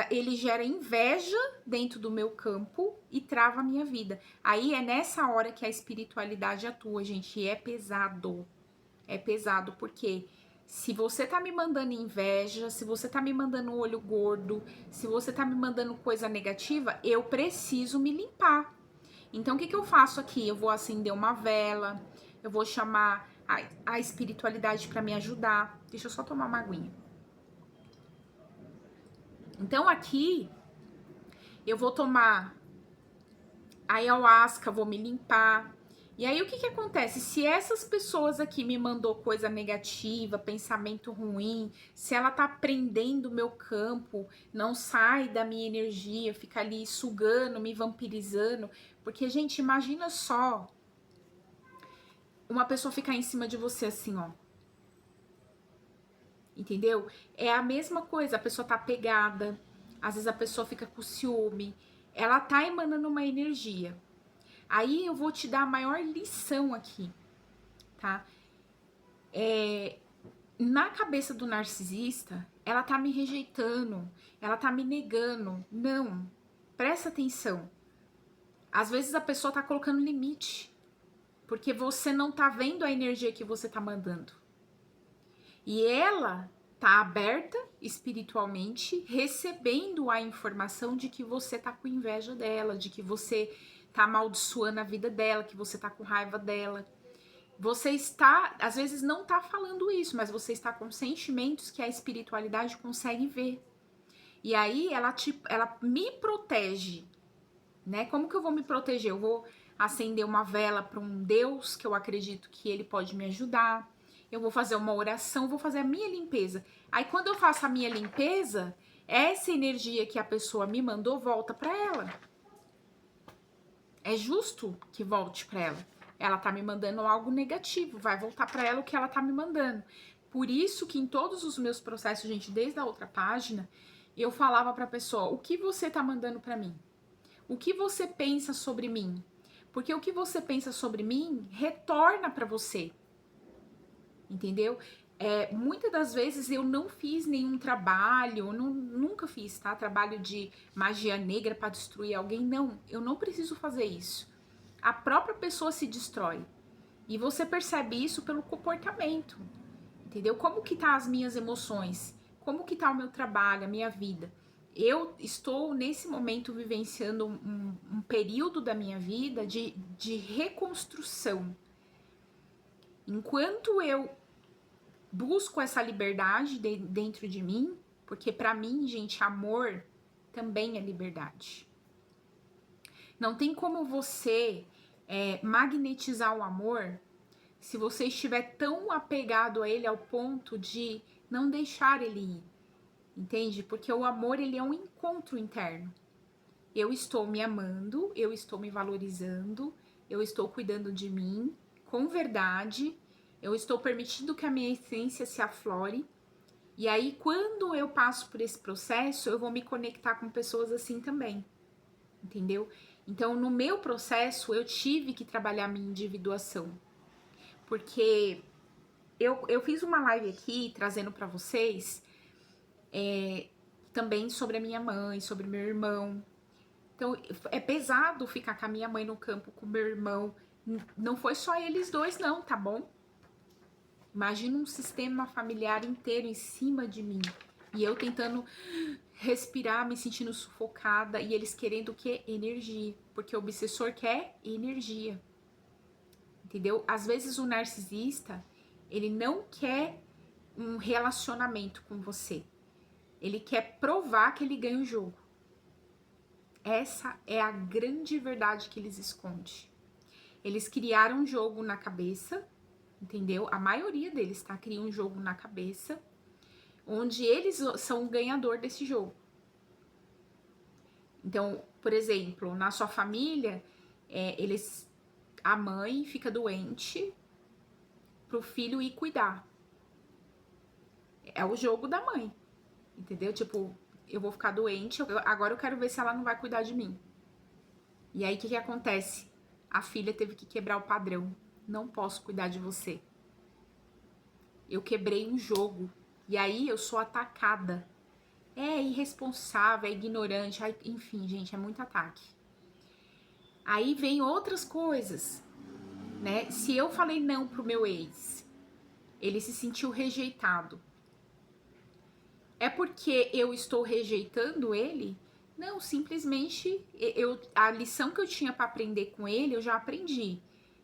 ele gera inveja dentro do meu campo e trava a minha vida. Aí é nessa hora que a espiritualidade atua, gente, e é pesado. É pesado porque se você tá me mandando inveja, se você tá me mandando olho gordo, se você tá me mandando coisa negativa, eu preciso me limpar. Então, o que eu faço aqui? Eu vou acender uma vela, eu vou chamar a espiritualidade para me ajudar. Deixa eu só tomar uma aguinha. Então, aqui, eu vou tomar a ayahuasca, vou me limpar. E aí, o que acontece? Se essas pessoas aqui me mandou coisa negativa, pensamento ruim, se ela tá prendendo o meu campo, não sai da minha energia, fica ali sugando, me vampirizando. Porque, gente, imagina só uma pessoa ficar em cima de você assim, ó. Entendeu? É a mesma coisa, a pessoa tá pegada, às vezes a pessoa fica com ciúme, ela tá emanando uma energia. Aí eu vou te dar a maior lição aqui, tá? Na cabeça do narcisista, ela tá me rejeitando, ela tá me negando. Não, presta atenção. Às vezes a pessoa tá colocando limite, porque você não tá vendo a energia que você tá mandando. E ela tá aberta espiritualmente, recebendo a informação de que você tá com inveja dela, de que você tá amaldiçoando a vida dela, que você tá com raiva dela. Você está, às vezes não tá falando isso, mas você está com sentimentos que a espiritualidade consegue ver. E aí ela me protege, né? Como que eu vou me proteger? Eu vou acender uma vela para um Deus que eu acredito que ele pode me ajudar. Eu vou fazer uma oração, vou fazer a minha limpeza. Aí quando eu faço a minha limpeza, essa energia que a pessoa me mandou volta para ela. É justo que volte para ela. Ela tá me mandando algo negativo, vai voltar para ela o que ela tá me mandando. Por isso que em todos os meus processos, gente, desde a outra página, eu falava para a pessoa: o que você tá mandando para mim? O que você pensa sobre mim? Porque o que você pensa sobre mim retorna para você. Entendeu? Muitas das vezes eu não fiz nenhum trabalho, nunca fiz, tá? Trabalho de magia negra para destruir alguém, não. Eu não preciso fazer isso. A própria pessoa se destrói. E você percebe isso pelo comportamento. Entendeu? Como que tá as minhas emoções? Como que tá o meu trabalho, a minha vida? Eu estou, nesse momento, vivenciando um período da minha vida de reconstrução. Enquanto eu busco essa liberdade dentro de mim, porque para mim, gente, amor também é liberdade. Não tem como você magnetizar o amor se você estiver tão apegado a ele ao ponto de não deixar ele ir, entende? Porque o amor, ele é um encontro interno. Eu estou me amando, eu estou me valorizando, eu estou cuidando de mim com verdade, eu estou permitindo que a minha essência se aflore. E aí, quando eu passo por esse processo, eu vou me conectar com pessoas assim também, entendeu? Então, no meu processo, eu tive que trabalhar minha individuação. Porque eu fiz uma live aqui, trazendo para vocês, também sobre a minha mãe, sobre meu irmão. Então, é pesado ficar com a minha mãe no campo, com meu irmão. Não foi só eles dois, não, tá bom? Imagina um sistema familiar inteiro em cima de mim. E eu tentando respirar, me sentindo sufocada. E eles querendo o quê? Energia. Porque o obsessor quer energia. Entendeu? Às vezes o narcisista, ele não quer um relacionamento com você. Ele quer provar que ele ganha o jogo. Essa é a grande verdade que eles escondem. Eles criaram um jogo na cabeça, entendeu? A maioria deles, tá? Cria um jogo na cabeça, onde eles são o ganhador desse jogo. Então, por exemplo, na sua família, a mãe fica doente pro filho ir cuidar. É o jogo da mãe, entendeu? Tipo, eu vou ficar doente, agora eu quero ver se ela não vai cuidar de mim. E aí, o que acontece? A filha teve que quebrar o padrão. Não posso cuidar de você. Eu quebrei um jogo. E aí, eu sou atacada. é irresponsável, é ignorante, enfim, gente, é muito ataque. Aí vem outras coisas, né? Se eu falei não pro meu ex, ele se sentiu rejeitado. É porque eu estou rejeitando ele? Não, simplesmente a lição que eu tinha para aprender com ele, eu já aprendi.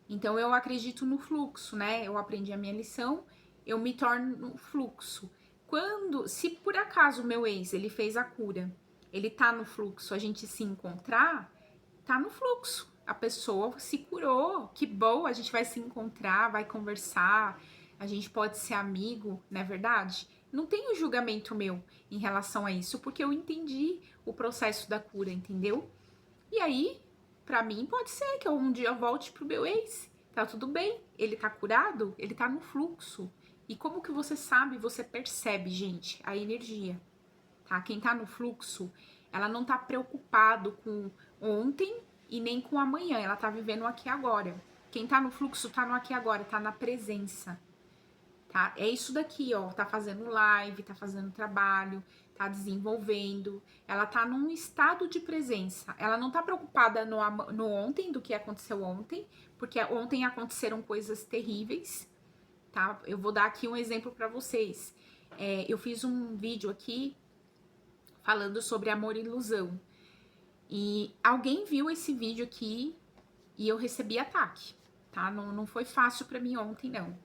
Então eu acredito no fluxo, né? Eu aprendi a minha lição, eu me torno no fluxo. Se por acaso o meu ex, ele fez a cura, ele tá no fluxo, a gente se encontrar, tá no fluxo. A pessoa se curou, que bom, a gente vai se encontrar, vai conversar, a gente pode ser amigo, não é verdade? Não tem um julgamento meu em relação a isso, porque eu entendi o processo da cura, entendeu? E aí, pra mim, pode ser que eu um dia volte pro meu ex, tá tudo bem, ele tá curado, ele tá no fluxo. E como que você sabe, você percebe, gente, a energia, tá? Quem tá no fluxo, ela não tá preocupado com ontem e nem com amanhã, ela tá vivendo o aqui e agora. Quem tá no fluxo tá no aqui e agora, tá na presença, tá? É isso daqui, ó, tá fazendo live, tá fazendo trabalho, tá desenvolvendo, ela tá num estado de presença, ela não tá preocupada no ontem, do que aconteceu ontem, porque ontem aconteceram coisas terríveis, tá? Eu vou dar aqui um exemplo para vocês. Eu fiz um vídeo aqui falando sobre amor e ilusão. E alguém viu esse vídeo aqui e eu recebi ataque, tá? Não foi fácil para mim ontem, não.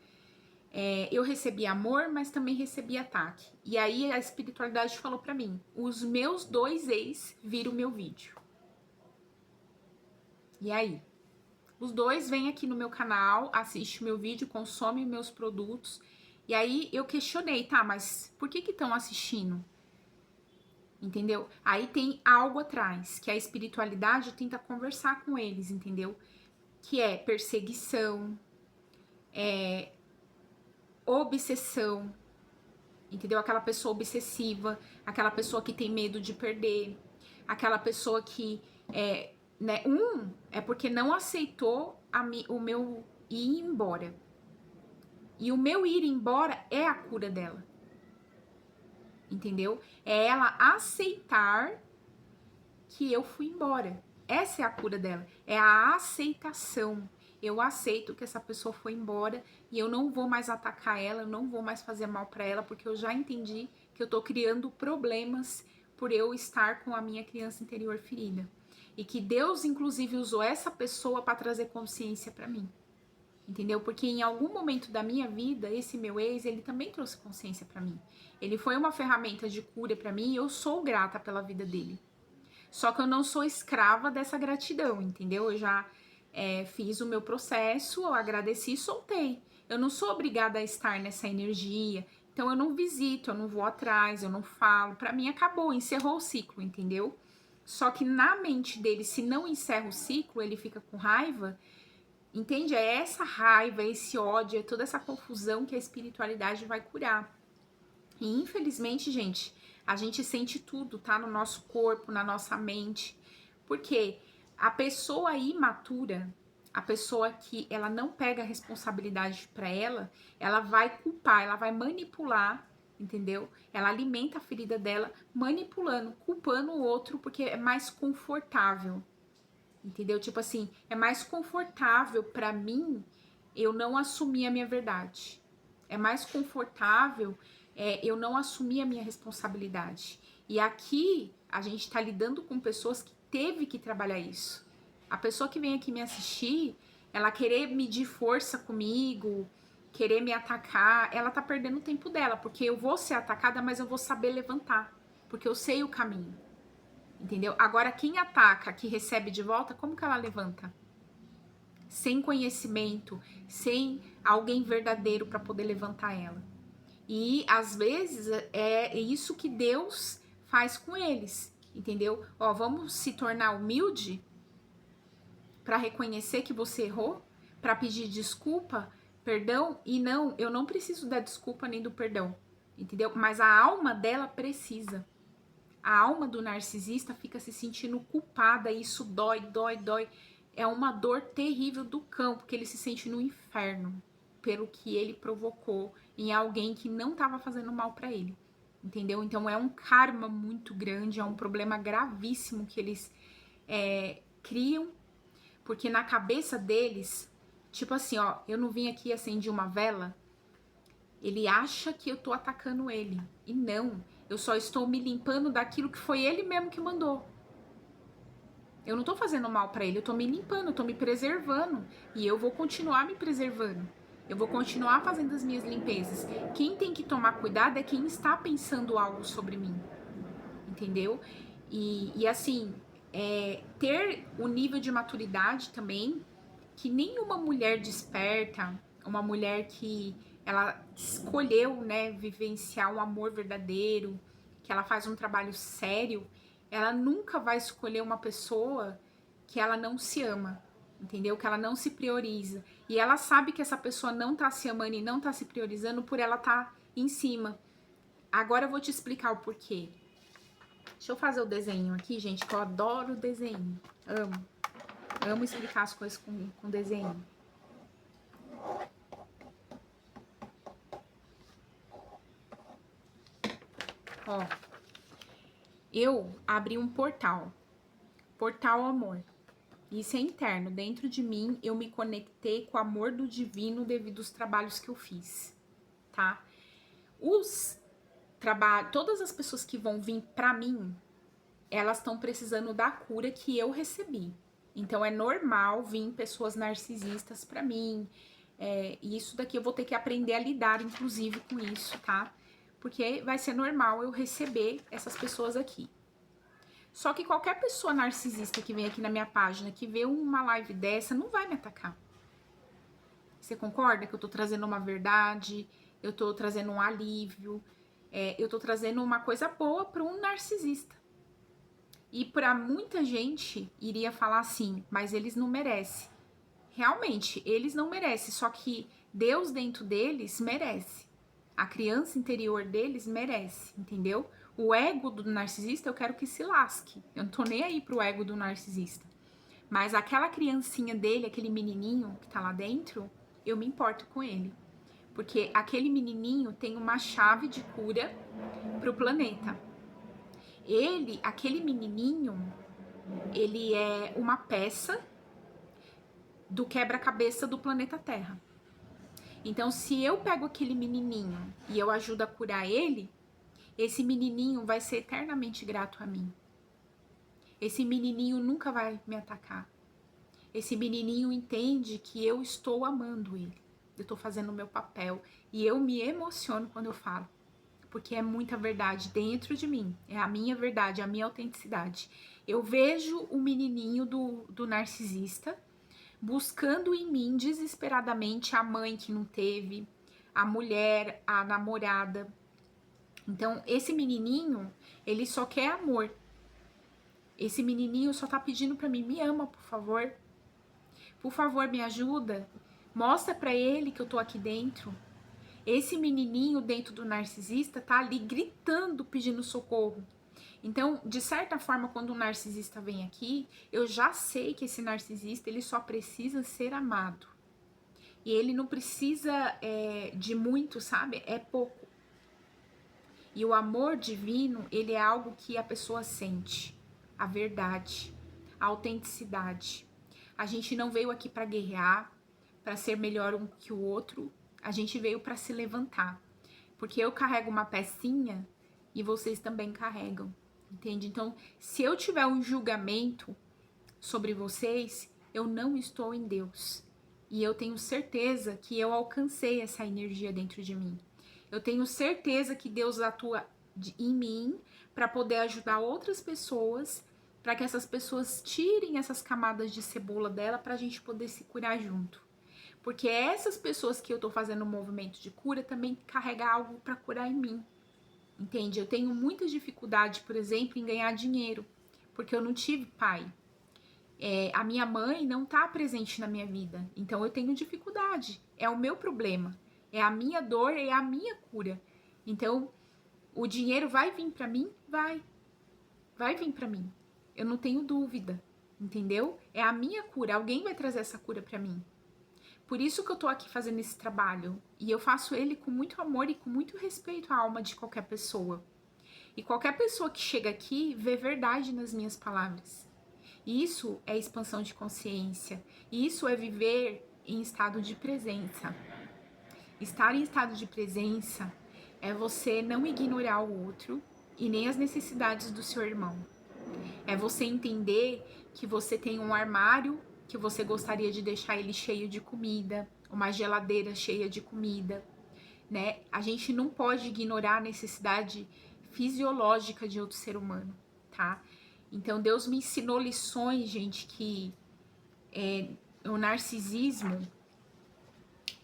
Eu recebi amor, mas também recebi ataque. E aí a espiritualidade falou para mim: os meus 2 ex viram o meu vídeo. E aí? Os dois vêm aqui no meu canal, assistem o meu vídeo, consomem meus produtos. E aí eu questionei, tá, mas por que estão assistindo? Entendeu? Aí tem algo atrás, que a espiritualidade tenta conversar com eles, entendeu? Que é perseguição, obsessão, entendeu? Aquela pessoa obsessiva, aquela pessoa que tem medo de perder, aquela pessoa que né, é porque não aceitou o meu ir embora. E o meu ir embora é a cura dela. Entendeu? É ela aceitar que eu fui embora. Essa é a cura dela. É a aceitação. Eu aceito que essa pessoa foi embora e eu não vou mais atacar ela, eu não vou mais fazer mal para ela, porque eu já entendi que eu tô criando problemas por eu estar com a minha criança interior ferida. E que Deus, inclusive, usou essa pessoa para trazer consciência para mim. Entendeu? Porque em algum momento da minha vida, esse meu ex, ele também trouxe consciência para mim. Ele foi uma ferramenta de cura para mim e eu sou grata pela vida dele. Só que eu não sou escrava dessa gratidão, entendeu? Eu já fiz o meu processo, eu agradeci e soltei. Eu não sou obrigada a estar nessa energia. Então eu não visito, eu não vou atrás, eu não falo. Pra mim acabou, encerrou o ciclo, entendeu? Só que na mente dele, se não encerra o ciclo, ele fica com raiva. Entende? É essa raiva, esse ódio, é toda essa confusão que a espiritualidade vai curar. E infelizmente, gente, a gente sente tudo, tá? No nosso corpo, na nossa mente. Porque a pessoa imatura, a pessoa que ela não pega a responsabilidade para ela vai culpar, ela vai manipular, entendeu? Ela alimenta a ferida dela manipulando, culpando o outro porque é mais confortável. Entendeu? Tipo assim, é mais confortável para mim eu não assumir a minha verdade. É mais confortável eu não assumir a minha responsabilidade. E aqui a gente tá lidando com pessoas que teve que trabalhar isso. A pessoa que vem aqui me assistir, ela querer medir força comigo, querer me atacar, ela tá perdendo o tempo dela, porque eu vou ser atacada, mas eu vou saber levantar, porque eu sei o caminho. Entendeu? Agora, quem ataca, que recebe de volta, como que ela levanta? Sem conhecimento, sem alguém verdadeiro para poder levantar ela. E às vezes é isso que Deus faz com eles, entendeu? Ó, vamos se tornar humilde para reconhecer que você errou, para pedir desculpa, perdão, e não, eu não preciso da desculpa nem do perdão, entendeu? Mas a alma dela precisa. A alma do narcisista fica se sentindo culpada, e isso dói, dói, dói. É uma dor terrível do cão, porque ele se sente no inferno pelo que ele provocou em alguém que não estava fazendo mal para ele. entendeu? Então é um karma muito grande, é um problema gravíssimo que eles criam, porque na cabeça deles, tipo assim, ó, eu não vim aqui acender uma vela, ele acha que eu tô atacando ele, e não, eu só estou me limpando daquilo que foi ele mesmo que mandou. Eu não tô fazendo mal pra ele, eu tô me limpando, eu tô me preservando, e eu vou continuar me preservando. Eu vou continuar fazendo as minhas limpezas. Quem tem que tomar cuidado é quem está pensando algo sobre mim, entendeu? E assim, ter o nível de maturidade também que nenhuma mulher desperta, uma mulher que ela escolheu, né, vivenciar um amor verdadeiro, que ela faz um trabalho sério, ela nunca vai escolher uma pessoa que ela não se ama, entendeu? Que ela não se prioriza. E ela sabe que essa pessoa não tá se amando e não tá se priorizando por ela tá em cima. Agora eu vou te explicar o porquê. Deixa eu fazer o desenho aqui, gente, que eu adoro desenho. Amo. Amo explicar as coisas com desenho. Ó, eu abri um portal. Portal amor. Isso é interno. Dentro de mim, eu me conectei com o amor do divino devido aos trabalhos que eu fiz, tá? Todas as pessoas que vão vir pra mim, elas estão precisando da cura que eu recebi. Então é normal vir pessoas narcisistas pra mim. E isso daqui eu vou ter que aprender a lidar, inclusive, com isso, tá? Porque vai ser normal eu receber essas pessoas aqui. Só que qualquer pessoa narcisista que vem aqui na minha página, que vê uma live dessa, não vai me atacar. Você concorda que eu tô trazendo uma verdade, eu tô trazendo um alívio, eu tô trazendo uma coisa boa para um narcisista. E para muita gente iria falar assim, mas eles não merecem. Realmente, eles não merecem, só que Deus dentro deles merece. A criança interior deles merece, entendeu? O ego do narcisista eu quero que se lasque. Eu não tô nem aí pro ego do narcisista. Mas aquela criancinha dele, aquele menininho que tá lá dentro, eu me importo com ele. Porque aquele menininho tem uma chave de cura pro planeta. Aquele menininho, ele é uma peça do quebra-cabeça do planeta Terra. Então, se eu pego aquele menininho e eu ajudo a curar ele, esse menininho vai ser eternamente grato a mim. Esse menininho nunca vai me atacar. Esse menininho entende que eu estou amando ele. Eu estou fazendo o meu papel. E eu me emociono quando eu falo. Porque é muita verdade dentro de mim. É a minha verdade, a minha autenticidade. Eu vejo o menininho do narcisista buscando em mim desesperadamente a mãe que não teve, a mulher, a namorada. Então, esse menininho, ele só quer amor. Esse menininho só tá pedindo pra mim, me ama, por favor. Por favor, me ajuda. Mostra pra ele que eu tô aqui dentro. Esse menininho dentro do narcisista tá ali gritando, pedindo socorro. Então, de certa forma, quando um narcisista vem aqui, eu já sei que esse narcisista, ele só precisa ser amado. E ele não precisa de muito, sabe? É pouco. E o amor divino, ele é algo que a pessoa sente. A verdade, a autenticidade. A gente não veio aqui para guerrear, para ser melhor um que o outro. A gente veio para se levantar. Porque eu carrego uma pecinha e vocês também carregam. Entende? Então, se eu tiver um julgamento sobre vocês, eu não estou em Deus. E eu tenho certeza que eu alcancei essa energia dentro de mim. Eu tenho certeza que Deus atua em mim para poder ajudar outras pessoas, para que essas pessoas tirem essas camadas de cebola dela para a gente poder se curar junto. Porque essas pessoas que eu tô fazendo o movimento de cura também carregam algo para curar em mim. Entende? Eu tenho muita dificuldade, por exemplo, em ganhar dinheiro, porque eu não tive pai. A minha mãe não tá presente na minha vida, então eu tenho dificuldade. É o meu problema, é a minha dor, é a minha cura. Então, o dinheiro vai vir para mim? Vai vir para mim. Eu não tenho dúvida, entendeu? É a minha cura, alguém vai trazer essa cura para mim. Por isso que eu tô aqui fazendo esse trabalho. E eu faço ele com muito amor e com muito respeito à alma de qualquer pessoa. E qualquer pessoa que chega aqui vê verdade nas minhas palavras. Isso é expansão de consciência. Isso é viver em estado de presença. Estar em estado de presença é você não ignorar o outro e nem as necessidades do seu irmão. É você entender que você tem um armário que você gostaria de deixar ele cheio de comida, uma geladeira cheia de comida, né? A gente não pode ignorar a necessidade fisiológica de outro ser humano, tá? Então Deus me ensinou lições, gente, que o narcisismo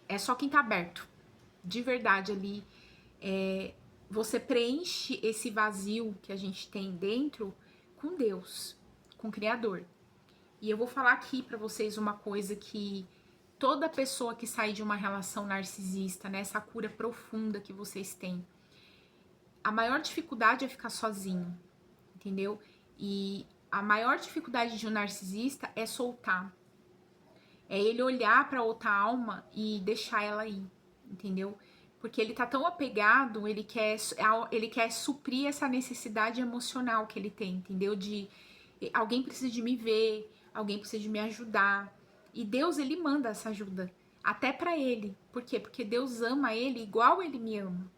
é só quem tá aberto, de verdade ali. Você preenche esse vazio que a gente tem dentro com Deus, com o Criador. E eu vou falar aqui pra vocês uma coisa que toda pessoa que sai de uma relação narcisista, né, essa cura profunda que vocês têm, a maior dificuldade é ficar sozinho, entendeu? E a maior dificuldade de um narcisista é soltar. É ele olhar pra outra alma e deixar ela ir, entendeu? Porque ele tá tão apegado, ele quer suprir essa necessidade emocional que ele tem, entendeu? De alguém precisa de me ver, alguém precisa de me ajudar. E Deus, ele manda essa ajuda, até pra ele. Por quê? Porque Deus ama ele igual ele me ama,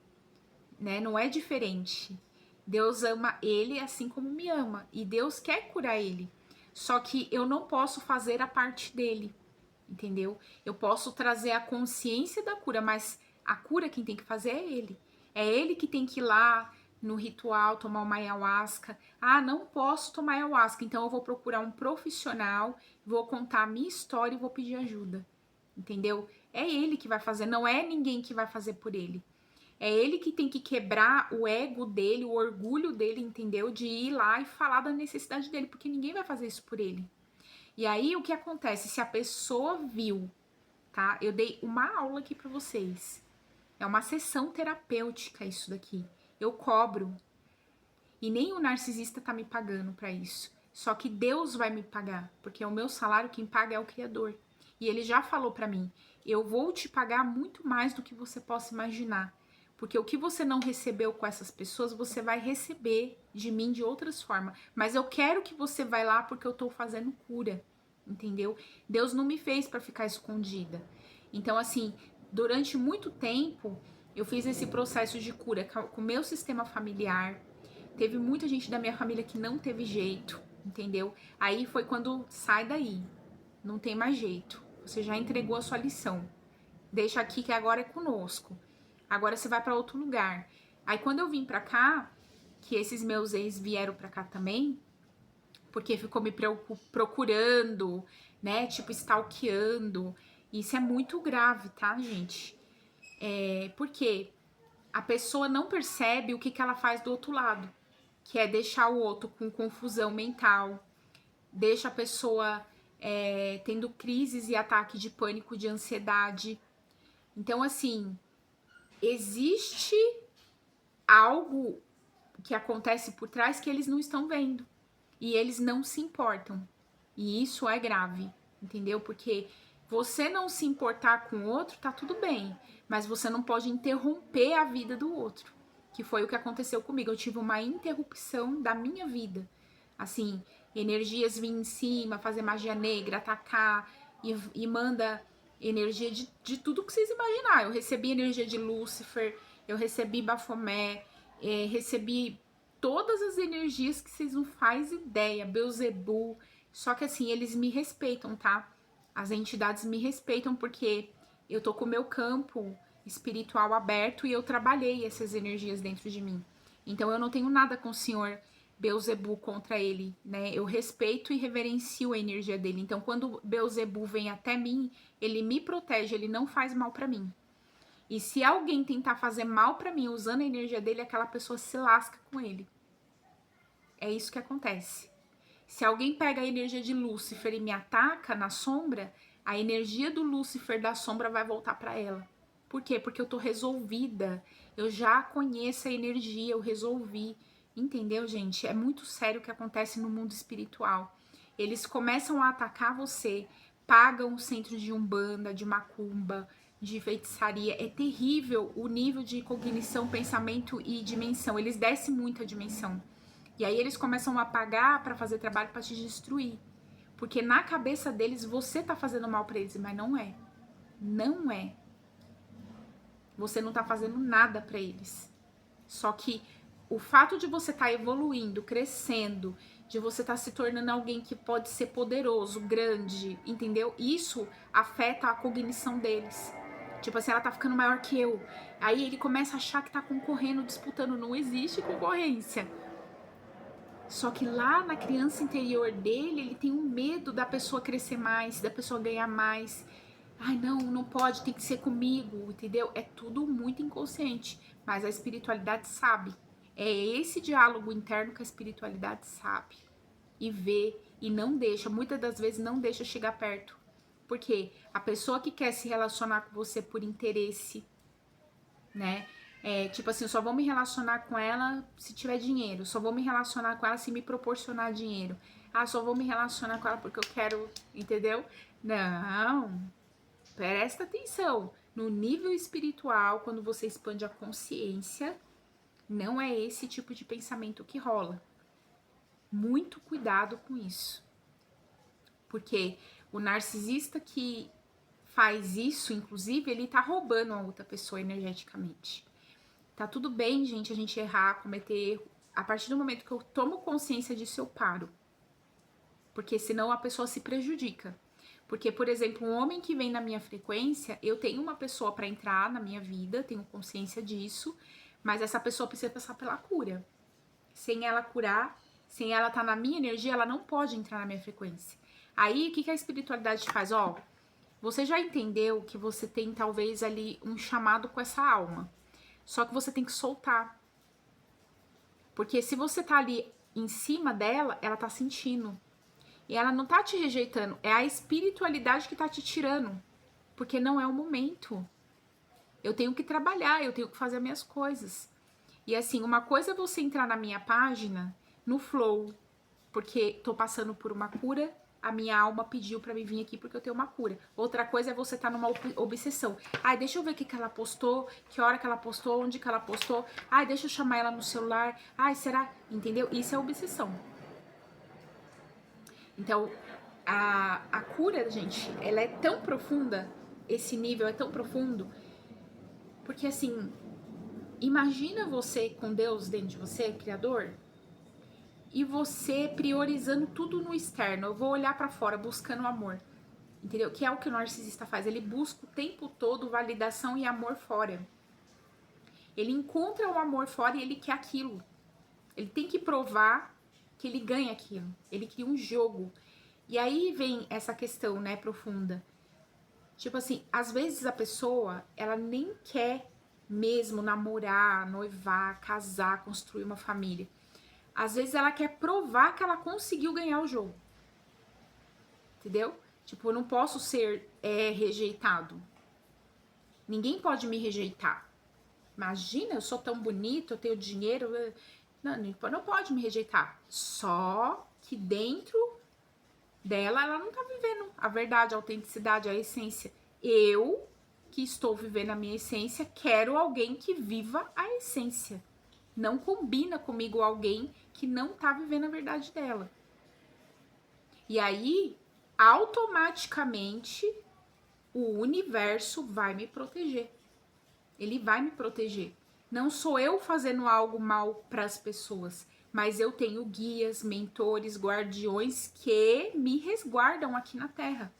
né? Não é diferente. Deus ama ele assim como me ama. E Deus quer curar ele. Só que eu não posso fazer a parte dele, entendeu? Eu posso trazer a consciência da cura, mas a cura quem tem que fazer é ele. É ele que tem que ir lá no ritual tomar uma ayahuasca. Ah, não posso tomar ayahuasca, então eu vou procurar um profissional, vou contar a minha história e vou pedir ajuda, entendeu? É ele que vai fazer, não é ninguém que vai fazer por ele. É ele que tem que quebrar o ego dele, o orgulho dele, entendeu? De ir lá e falar da necessidade dele, porque ninguém vai fazer isso por ele. E aí, o que acontece? Se a pessoa viu, tá? Eu dei uma aula aqui pra vocês. É uma sessão terapêutica isso daqui. Eu cobro. E nem o narcisista tá me pagando pra isso. Só que Deus vai me pagar, porque o meu salário quem paga é o Criador. E ele já falou pra mim, eu vou te pagar muito mais do que você possa imaginar. Porque o que você não recebeu com essas pessoas, você vai receber de mim de outras formas. Mas eu quero que você vá lá porque eu tô fazendo cura, entendeu? Deus não me fez pra ficar escondida. Então, assim, durante muito tempo, eu fiz esse processo de cura com o meu sistema familiar. Teve muita gente da minha família que não teve jeito, entendeu? Aí foi quando sai daí, não tem mais jeito. Você já entregou a sua lição. Deixa aqui que agora é conosco. Agora você vai para outro lugar. Aí quando eu vim para cá, que esses meus ex vieram para cá também, porque ficou me procurando, né? Tipo, stalkeando. Isso é muito grave, tá, gente? Porque a pessoa não percebe o que ela faz do outro lado, que é deixar o outro com confusão mental, deixa a pessoa tendo crises e ataque de pânico, de ansiedade. Então, assim, existe algo que acontece por trás que eles não estão vendo. E eles não se importam. E isso é grave, entendeu? Porque você não se importar com o outro, tá tudo bem. Mas você não pode interromper a vida do outro. Que foi o que aconteceu comigo. Eu tive uma interrupção da minha vida. Assim, energias vêm em cima, fazer magia negra, atacar e manda energia de tudo que vocês imaginar. Eu recebi energia de Lúcifer, eu recebi Bafomé, recebi todas as energias que vocês não fazem ideia, Beelzebub. Só que assim, eles me respeitam, tá? As entidades me respeitam porque eu tô com o meu campo espiritual aberto e eu trabalhei essas energias dentro de mim. Então eu não tenho nada com o senhor Beelzebub contra ele, né? Eu respeito e reverencio a energia dele. Então quando Beelzebub vem até mim, ele me protege, ele não faz mal pra mim. E se alguém tentar fazer mal pra mim usando a energia dele, aquela pessoa se lasca com ele. É isso que acontece. Se alguém pega a energia de Lúcifer e me ataca na sombra, a energia do Lúcifer da sombra vai voltar pra ela. Por quê? Porque eu tô resolvida. Eu já conheço a energia, eu resolvi. Entendeu, gente? É muito sério o que acontece no mundo espiritual. Eles começam a atacar você, pagam o centro de Umbanda, de Macumba, de feitiçaria. É terrível o nível de cognição, pensamento e dimensão. Eles descem muito a dimensão. E aí eles começam a pagar para fazer trabalho para te destruir. Porque na cabeça deles você tá fazendo mal para eles, mas não é. Não é. Você não tá fazendo nada para eles. Só que o fato de você estar evoluindo, crescendo, de você estar se tornando alguém que pode ser poderoso, grande, entendeu? Isso afeta a cognição deles. Tipo assim, ela tá ficando maior que eu. Aí ele começa a achar que tá concorrendo, disputando. Não existe concorrência. Só que lá na criança interior dele, ele tem um medo da pessoa crescer mais, da pessoa ganhar mais. Ai, não, não pode, tem que ser comigo, entendeu? É tudo muito inconsciente, mas a espiritualidade sabe. É esse diálogo interno que a espiritualidade sabe e vê e não deixa, muitas das vezes não deixa chegar perto. Porque a pessoa que quer se relacionar com você por interesse, né? Tipo assim, eu só vou me relacionar com ela se tiver dinheiro, só vou me relacionar com ela se me proporcionar dinheiro. Ah, só vou me relacionar com ela porque eu quero, entendeu? Não, presta atenção. No nível espiritual, quando você expande a consciência, não é esse tipo de pensamento que rola. Muito cuidado com isso. Porque o narcisista que faz isso, inclusive, ele tá roubando a outra pessoa energeticamente. Tá tudo bem, gente, a gente errar, cometer erro. A partir do momento que eu tomo consciência disso, eu paro. Porque senão a pessoa se prejudica. Porque, por exemplo, um homem que vem na minha frequência, eu tenho uma pessoa para entrar na minha vida, tenho consciência disso, mas essa pessoa precisa passar pela cura. Sem ela curar, sem ela estar na minha energia, ela não pode entrar na minha frequência. Aí, o que a espiritualidade faz? Ó, você já entendeu que você tem talvez ali um chamado com essa alma. Só que você tem que soltar. Porque se você tá ali em cima dela, ela tá sentindo. E ela não tá te rejeitando, é a espiritualidade que tá te tirando. Porque não é o momento. Eu tenho que trabalhar, eu tenho que fazer as minhas coisas. E assim, uma coisa é você entrar na minha página, no Flow, porque tô passando por uma cura, a minha alma pediu pra mim vir aqui porque eu tenho uma cura. Outra coisa é você tá numa obsessão. Ai, deixa eu ver o que ela postou, que hora que ela postou, onde que ela postou. Ai, deixa eu chamar ela no celular. Ai, será? Entendeu? Isso é obsessão. Então, a cura, gente, ela é tão profunda, esse nível é tão profundo, porque assim, imagina você com Deus dentro de você, Criador, e você priorizando tudo no externo. Eu vou olhar pra fora buscando amor, entendeu? Que é o que o narcisista faz. Ele busca o tempo todo validação e amor fora. Ele encontra o amor fora e ele quer aquilo. Ele tem que provar que ele ganha aquilo. Ele cria um jogo. E aí vem essa questão, né, profunda. Tipo assim, às vezes a pessoa, ela nem quer mesmo namorar, noivar, casar, construir uma família. Às vezes ela quer provar que ela conseguiu ganhar o jogo. Entendeu? Tipo, eu não posso ser rejeitado. Ninguém pode me rejeitar. Imagina, eu sou tão bonito, eu tenho dinheiro. Não, não pode me rejeitar. Só que dentro dela, ela não tá vivendo a verdade, a autenticidade, a essência. Eu, que estou vivendo a minha essência, quero alguém que viva a essência. Não combina comigo alguém que não tá vivendo a verdade dela. E aí, automaticamente, o universo vai me proteger. Ele vai me proteger. Não sou eu fazendo algo mal para as pessoas, mas eu tenho guias, mentores, guardiões que me resguardam aqui na Terra.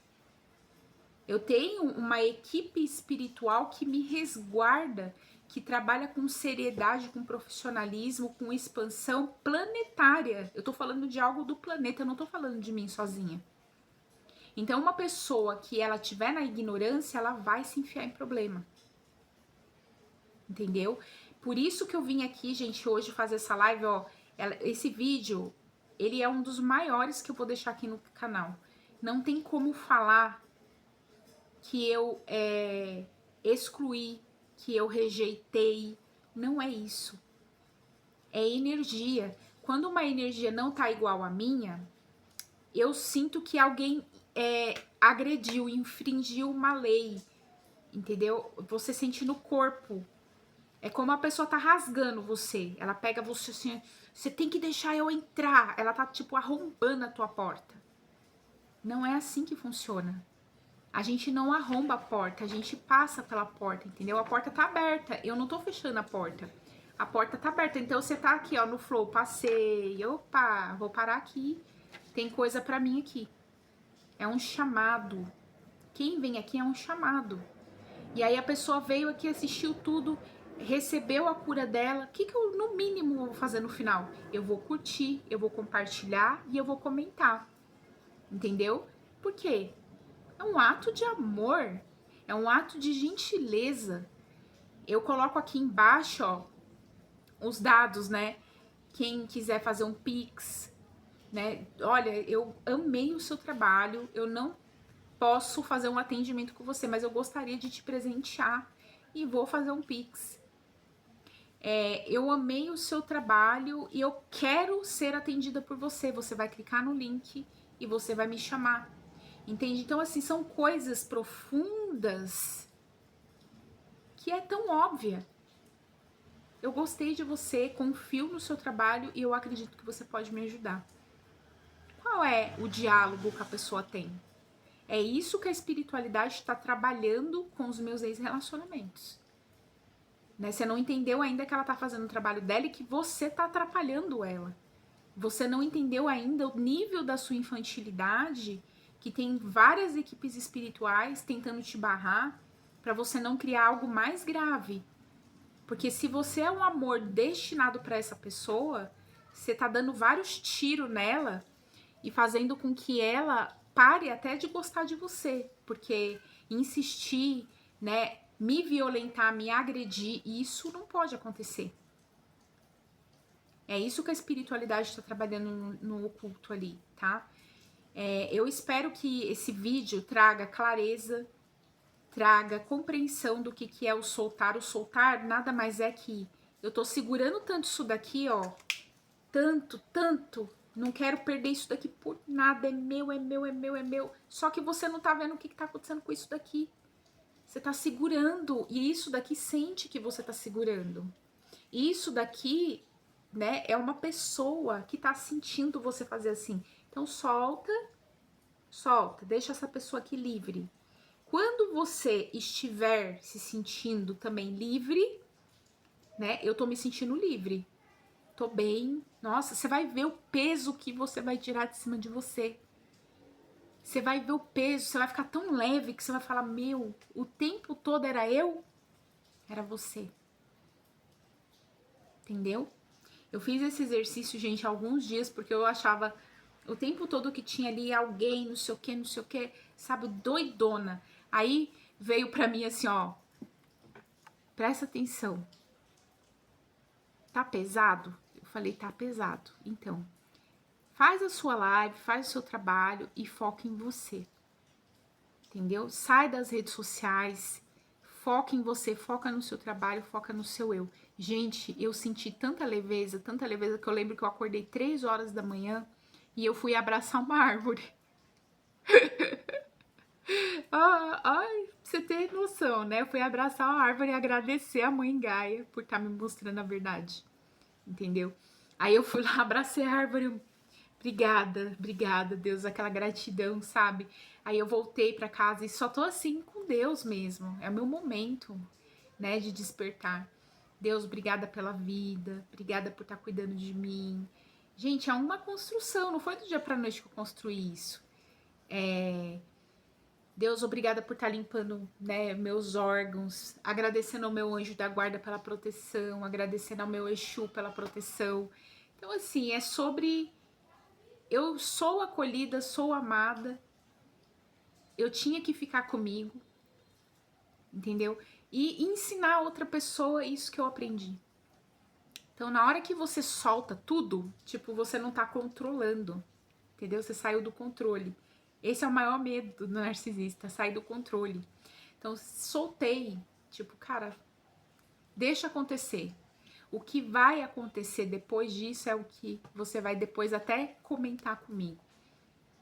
Eu tenho uma equipe espiritual que me resguarda, que trabalha com seriedade, com profissionalismo, com expansão planetária. Eu tô falando de algo do planeta, eu não tô falando de mim sozinha. Então, uma pessoa que ela tiver na ignorância, ela vai se enfiar em problema. Entendeu? Por isso que eu vim aqui, gente, hoje fazer essa live, ó. Esse vídeo, ele é um dos maiores que eu vou deixar aqui no canal. Não tem como falar que eu excluí, que eu rejeitei. Não é isso. É energia. Quando uma energia não tá igual à minha, eu sinto que alguém agrediu, infringiu uma lei. entendeu? Você sente no corpo. É como a pessoa tá rasgando você. Ela pega você assim, você tem que deixar eu entrar. Ela tá, tipo, arrombando a tua porta. Não é assim que funciona. A gente não arromba a porta, a gente passa pela porta, entendeu? A porta tá aberta, eu não tô fechando a porta. A porta tá aberta, então você tá aqui, ó, no flow, passei, opa, vou parar aqui, tem coisa pra mim aqui. É um chamado. Quem vem aqui é um chamado. E aí a pessoa veio aqui, assistiu tudo, recebeu a cura dela. O que eu, no mínimo, vou fazer no final? Eu vou curtir, eu vou compartilhar e eu vou comentar. Entendeu? Por quê? É um ato de amor, é um ato de gentileza. Eu coloco aqui embaixo, ó, os dados, né? Quem quiser fazer um Pix, né? Olha, eu amei o seu trabalho, eu não posso fazer um atendimento com você, mas eu gostaria de te presentear e vou fazer um Pix. Eu amei o seu trabalho e eu quero ser atendida por você. Você vai clicar no link e você vai me chamar. Entende? Então, assim, são coisas profundas que é tão óbvia. Eu gostei de você, confio no seu trabalho e eu acredito que você pode me ajudar. Qual é o diálogo que a pessoa tem? É isso que a espiritualidade está trabalhando com os meus ex-relacionamentos. Né? Você não entendeu ainda que ela está fazendo o trabalho dela e que você está atrapalhando ela. Você não entendeu ainda o nível da sua infantilidade, que tem várias equipes espirituais tentando te barrar para você não criar algo mais grave. Porque se você é um amor destinado para essa pessoa, você tá dando vários tiros nela e fazendo com que ela pare até de gostar de você. Porque insistir, né, me violentar, me agredir, isso não pode acontecer. É isso que a espiritualidade está trabalhando no oculto ali, tá? Eu espero que esse vídeo traga clareza, traga compreensão do que é o soltar. O soltar nada mais é que eu tô segurando tanto isso daqui, ó, tanto, não quero perder isso daqui por nada, é meu, é meu, é meu, é meu. Só que você não tá vendo o que tá acontecendo com isso daqui. Você tá segurando e isso daqui sente que você tá segurando. E isso daqui, né, é uma pessoa que tá sentindo você fazer assim. Então solta, deixa essa pessoa aqui livre. Quando você estiver se sentindo também livre, né? Eu tô me sentindo livre. Tô bem. Nossa, você vai ver o peso que você vai tirar de cima de você. Você vai ver o peso, você vai ficar tão leve que você vai falar: meu, o tempo todo era eu? Era você. Entendeu? Eu fiz esse exercício, gente, há alguns dias, porque eu achava o tempo todo que tinha ali alguém, não sei o que, sabe, doidona. Aí veio pra mim assim, ó, presta atenção. Tá pesado? Eu falei, tá pesado. Então, faz a sua live, faz o seu trabalho e foca em você. Entendeu? Sai das redes sociais, foca em você, foca no seu trabalho, foca no seu eu. Gente, eu senti tanta leveza que eu lembro que eu acordei 3 horas da manhã e eu fui abraçar uma árvore. Ai, pra você ter noção, né? Eu fui abraçar uma árvore e agradecer a mãe Gaia por estar me mostrando a verdade. Entendeu? Aí eu fui lá, abracei a árvore, obrigada, Deus, aquela gratidão, sabe? Aí eu voltei pra casa e só tô assim com Deus mesmo. É o meu momento, né, de despertar. Deus, obrigada pela vida, obrigada por estar cuidando de mim. Gente, é uma construção, não foi do dia pra noite que eu construí isso. Deus, obrigada por estar limpando, né, meus órgãos, agradecendo ao meu anjo da guarda pela proteção, agradecendo ao meu Exu pela proteção. Então, assim, é sobre eu sou acolhida, sou amada, eu tinha que ficar comigo, entendeu? E ensinar a outra pessoa isso que eu aprendi. Então, na hora que você solta tudo, tipo, você não tá controlando, entendeu? Você saiu do controle. Esse é o maior medo do narcisista, sair do controle. Então, soltei, tipo, cara, deixa acontecer. O que vai acontecer depois disso é o que você vai depois até comentar comigo,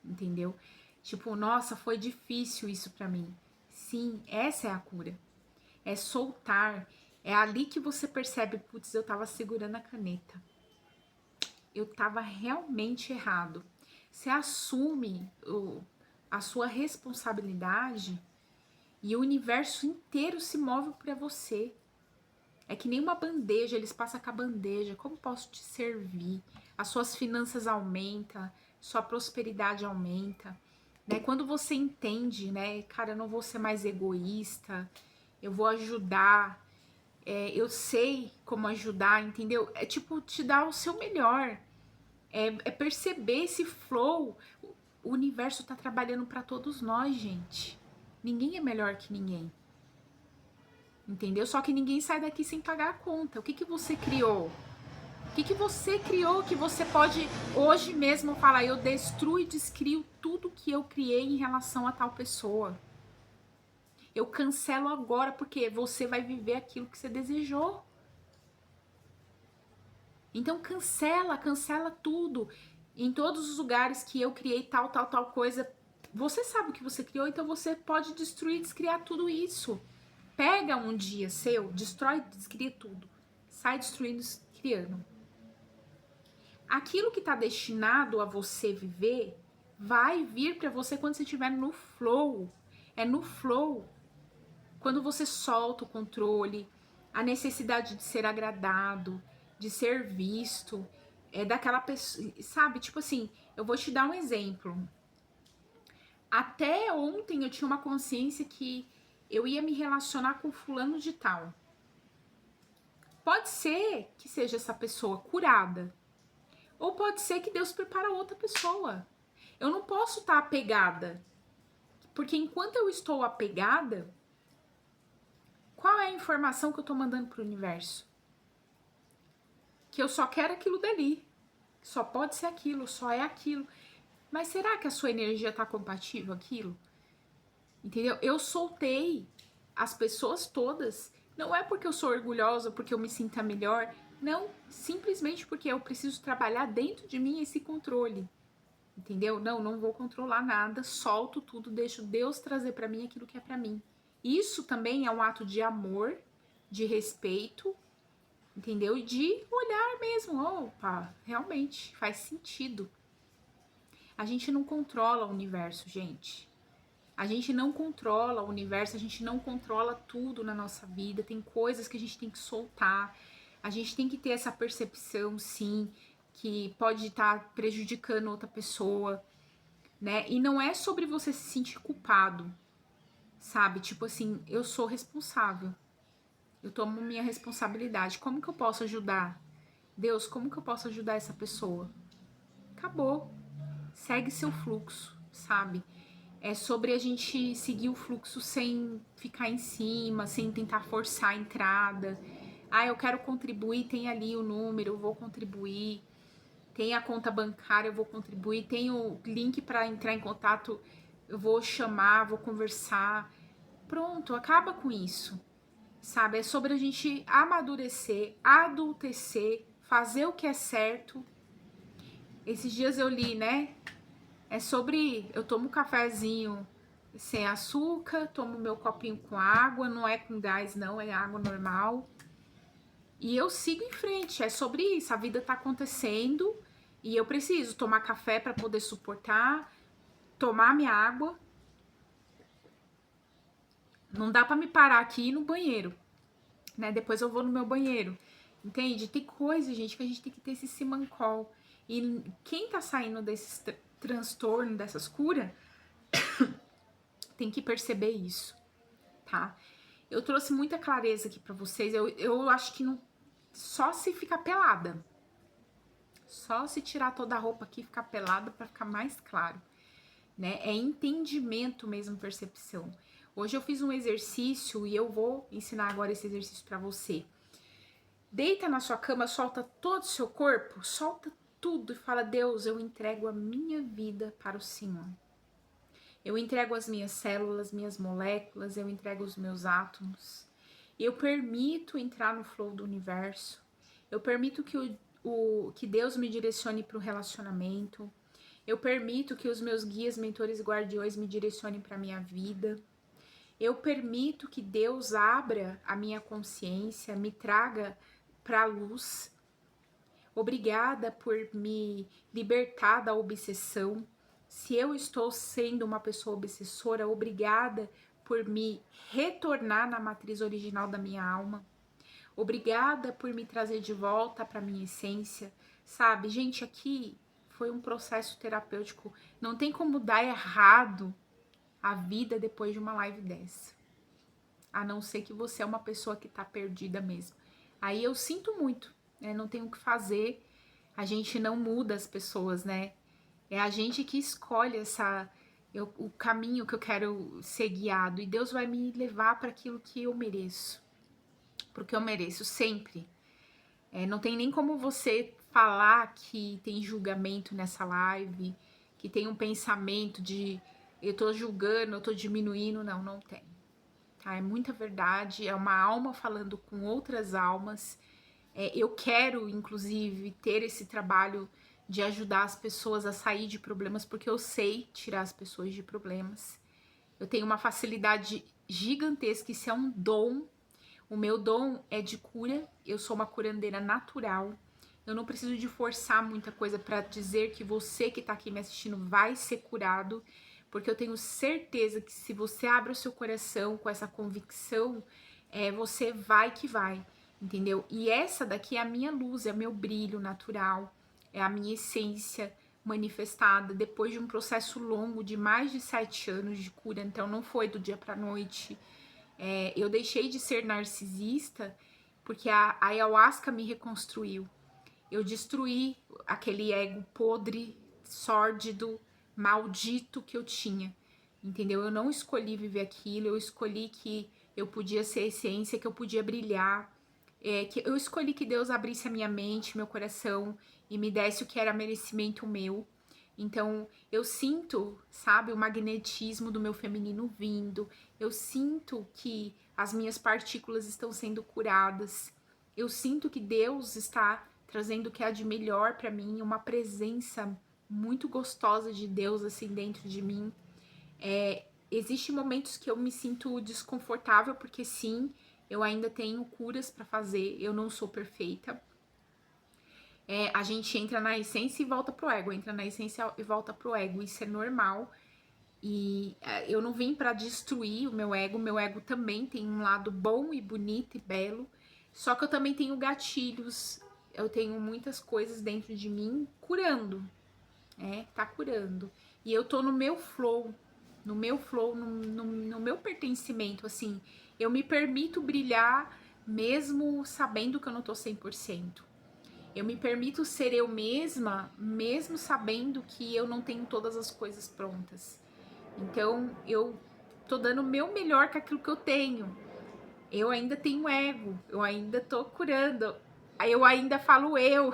entendeu? Tipo, nossa, foi difícil isso pra mim. Sim, essa é a cura. É soltar. É ali que você percebe, putz, eu tava segurando a caneta. Eu tava realmente errado. Você assume a sua responsabilidade e o universo inteiro se move para você. É que nem uma bandeja, eles passam com a bandeja. Como posso te servir? As suas finanças aumentam, sua prosperidade aumenta. Né? Quando você entende, né? Cara, eu não vou ser mais egoísta, eu vou ajudar, eu sei como ajudar, entendeu? É tipo te dar o seu melhor. É perceber esse flow. O universo tá trabalhando para todos nós, gente. Ninguém é melhor que ninguém. Entendeu? Só que ninguém sai daqui sem pagar a conta. O que você criou? O que você criou que você pode hoje mesmo falar, eu destruo e descrio tudo que eu criei em relação a tal pessoa. Eu cancelo agora porque você vai viver aquilo que você desejou. Então cancela tudo. Em todos os lugares que eu criei tal coisa, você sabe o que você criou, então você pode destruir, descriar tudo isso. Pega um dia seu, destrói, descria tudo. Sai destruindo, criando. Aquilo que está destinado a você viver vai vir para você quando você estiver no flow. É no flow. Quando você solta o controle, a necessidade de ser agradado, de ser visto, é daquela pessoa, sabe? Tipo assim, eu vou te dar um exemplo. Até ontem eu tinha uma consciência que eu ia me relacionar com fulano de tal. Pode ser que seja essa pessoa curada, ou pode ser que Deus prepara outra pessoa. Eu não posso estar apegada, porque enquanto eu estou apegada, qual é a informação que eu estou mandando para o universo? Que eu só quero aquilo dali, só pode ser aquilo, só é aquilo. Mas será que a sua energia está compatível aquilo? Entendeu? Eu soltei as pessoas todas. Não é porque eu sou orgulhosa, porque eu me sinta melhor. Não, simplesmente porque eu preciso trabalhar dentro de mim esse controle. Entendeu? Não vou controlar nada, solto tudo, deixo Deus trazer para mim aquilo que é para mim. Isso também é um ato de amor, de respeito, entendeu? E de olhar mesmo, opa, realmente faz sentido. A gente não controla o universo, gente. A gente não controla o universo, a gente não controla tudo na nossa vida. Tem coisas que a gente tem que soltar. A gente tem que ter essa percepção, sim, que pode estar prejudicando outra pessoa, né? E não é sobre você se sentir culpado, sabe? Tipo assim, eu sou responsável. Eu tomo minha responsabilidade. Como que eu posso ajudar? Deus, como que eu posso ajudar essa pessoa? Acabou. Segue seu fluxo, sabe? É sobre a gente seguir o fluxo sem ficar em cima, sem tentar forçar a entrada. Ah, eu quero contribuir, tem ali o número, eu vou contribuir. Tem a conta bancária, eu vou contribuir. Tem o link para entrar em contato, eu vou chamar, vou conversar. Pronto, acaba com isso, sabe? É sobre a gente amadurecer, adultecer, fazer o que é certo. Esses dias eu li, né? É sobre, eu tomo um cafezinho sem açúcar, tomo meu copinho com água, não é com gás não, é água normal. E eu sigo em frente, é sobre isso, a vida tá acontecendo e eu preciso tomar café para poder suportar, tomar minha água. Não dá para me parar aqui no banheiro, né? Depois eu vou no meu banheiro. Entende? Tem coisa, gente, que a gente tem que ter esse simancol. E quem tá saindo desses transtornos, dessas curas, tem que perceber isso, tá? Eu trouxe muita clareza aqui pra vocês. Eu acho que não, só se ficar pelada. Só se tirar toda a roupa aqui e ficar pelada pra ficar mais claro, né? É entendimento mesmo, percepção. Hoje eu fiz um exercício e eu vou ensinar agora esse exercício pra você. Deita na sua cama, solta todo o seu corpo, solta tudo e fala: Deus, eu entrego a minha vida para o Senhor. Eu entrego as minhas células, minhas moléculas, eu entrego os meus átomos. Eu permito entrar no flow do universo. Eu permito que Deus me direcione para o relacionamento. Eu permito que os meus guias, mentores e guardiões me direcionem para a minha vida. Eu permito que Deus abra a minha consciência, me traga para a luz. Obrigada por me libertar da obsessão. Se eu estou sendo uma pessoa obsessora, obrigada por me retornar na matriz original da minha alma. Obrigada por me trazer de volta para minha essência. Sabe, gente, aqui foi um processo terapêutico. Não tem como dar errado a vida depois de uma live dessa. A não ser que você é uma pessoa que tá perdida mesmo. Aí eu sinto muito, né? Não tenho o que fazer. A gente não muda as pessoas, né? É a gente que escolhe o caminho que eu quero ser guiado. E Deus vai me levar para aquilo que eu mereço. Porque eu mereço sempre. Não tem nem como você falar que tem julgamento nessa live, que tem um pensamento de eu tô julgando, eu tô diminuindo. Não, não tem. Tá? É muita verdade, é uma alma falando com outras almas. Eu quero, inclusive, ter esse trabalho de ajudar as pessoas a sair de problemas, porque eu sei tirar as pessoas de problemas. Eu tenho uma facilidade gigantesca, isso é um dom. O meu dom é de cura, eu sou uma curandeira natural. Eu não preciso de forçar muita coisa para dizer que você que tá aqui me assistindo vai ser curado, porque eu tenho certeza que se você abre o seu coração com essa convicção, você vai que vai, entendeu? E essa daqui é a minha luz, é o meu brilho natural, é a minha essência manifestada depois de um processo longo de mais de 7 anos de cura, então não foi do dia pra noite. Eu deixei de ser narcisista porque a ayahuasca me reconstruiu. Eu destruí aquele ego podre, sórdido, maldito que eu tinha, entendeu? Eu não escolhi viver aquilo, eu escolhi que eu podia ser essência, que eu podia brilhar, que eu escolhi que Deus abrisse a minha mente, meu coração e me desse o que era merecimento meu. Então, eu sinto, sabe, o magnetismo do meu feminino vindo, eu sinto que as minhas partículas estão sendo curadas, eu sinto que Deus está trazendo o que há de melhor para mim, uma presença muito gostosa de Deus assim dentro de mim. Existem momentos que eu me sinto desconfortável, porque sim, eu ainda tenho curas para fazer, eu não sou perfeita. A gente entra na essência e volta pro ego, entra na essência e volta pro ego, isso é normal. E eu não vim para destruir o meu ego também tem um lado bom e bonito e belo, só que eu também tenho gatilhos, eu tenho muitas coisas dentro de mim curando, tá curando. E eu tô no meu flow, no meu pertencimento, assim, eu me permito brilhar mesmo sabendo que eu não tô 100%. Eu me permito ser eu mesma, mesmo sabendo que eu não tenho todas as coisas prontas. Então, eu tô dando o meu melhor com aquilo que eu tenho. Eu ainda tenho ego, eu ainda tô curando. Aí eu ainda falo eu.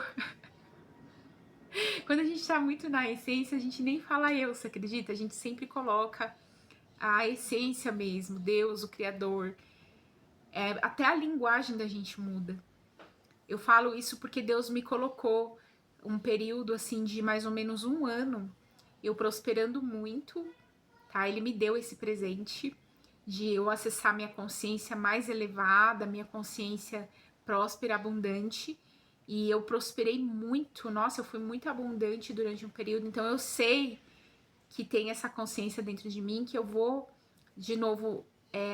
Quando a gente tá muito na essência, a gente nem fala eu, você acredita? A gente sempre coloca a essência mesmo, Deus, o Criador. Até a linguagem da gente muda. Eu falo isso porque Deus me colocou um período assim de mais ou menos 1 ano, eu prosperando muito, tá? Ele me deu esse presente de eu acessar minha consciência mais elevada, minha consciência próspera, abundante, e eu prosperei muito. Nossa, eu fui muito abundante durante um período, então eu sei que tem essa consciência dentro de mim que eu vou de novo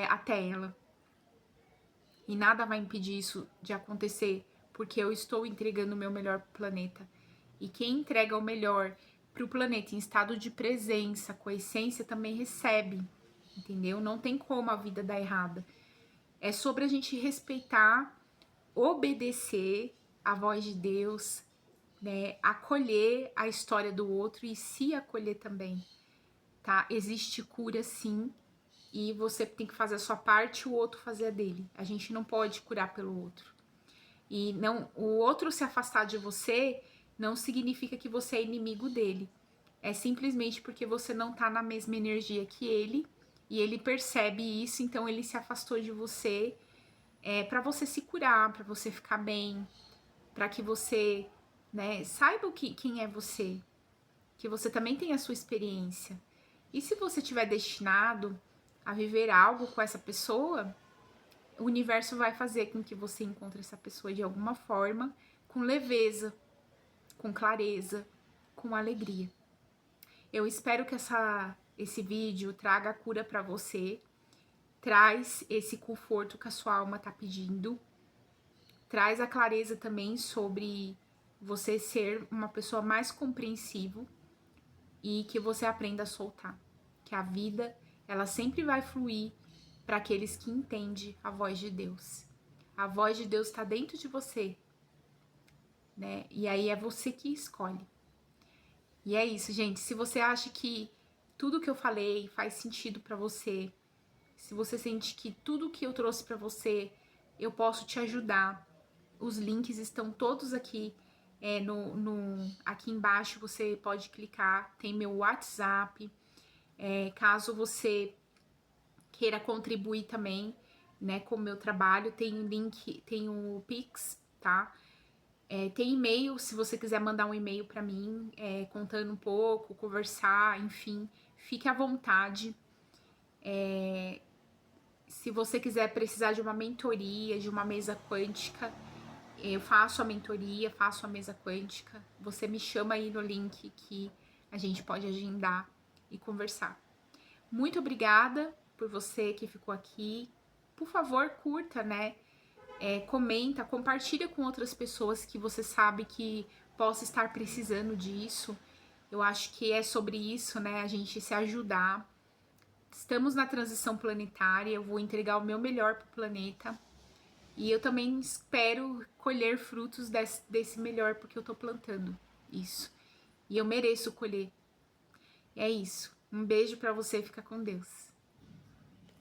até ela. E nada vai impedir isso de acontecer, porque eu estou entregando o meu melhor pro planeta. E quem entrega o melhor pro planeta em estado de presença, com a essência, também recebe, entendeu? Não tem como a vida dar errada. É sobre a gente respeitar, obedecer a voz de Deus, né? Acolher a história do outro e se acolher também, tá? Existe cura sim, e você tem que fazer a sua parte e o outro fazer a dele. A gente não pode curar pelo outro. E não, o outro se afastar de você não significa que você é inimigo dele. É simplesmente porque você não tá na mesma energia que ele e ele percebe isso, então ele se afastou de você para você se curar, para você ficar bem, para que você, né, saiba quem é você, que você também tem a sua experiência. E se você tiver destinado a viver algo com essa pessoa, o universo vai fazer com que você encontre essa pessoa de alguma forma, com leveza, com clareza, com alegria. Eu espero que esse vídeo traga a cura para você, traz esse conforto que a sua alma está pedindo, traz a clareza também sobre você ser uma pessoa mais compreensiva e que você aprenda a soltar. Que a vida, ela sempre vai fluir para aqueles que entendem a voz de Deus. A voz de Deus está dentro de você, né? E aí é você que escolhe. E é isso, gente. Se você acha que tudo que eu falei faz sentido para você, se você sente que tudo que eu trouxe para você, eu posso te ajudar, os links estão todos aqui, aqui embaixo você pode clicar, tem meu WhatsApp, caso você queira contribuir também, né, com o meu trabalho, tem o link, tem o Pix, tá? Tem e-mail, se você quiser mandar um e-mail para mim, contando um pouco, conversar, enfim, fique à vontade. Se você quiser precisar de uma mentoria, de uma mesa quântica, eu faço a mentoria, faço a mesa quântica. Você me chama aí no link que a gente pode agendar e conversar. Muito obrigada por você que ficou aqui. Por favor, curta, né? Comenta, compartilha com outras pessoas que você sabe que possa estar precisando disso. Eu acho que é sobre isso, né? A gente se ajudar. Estamos na transição planetária, eu vou entregar o meu melhor para o planeta. E eu também espero colher frutos desse melhor, porque eu tô plantando isso. E eu mereço colher. É isso. Um beijo para você, fica com Deus.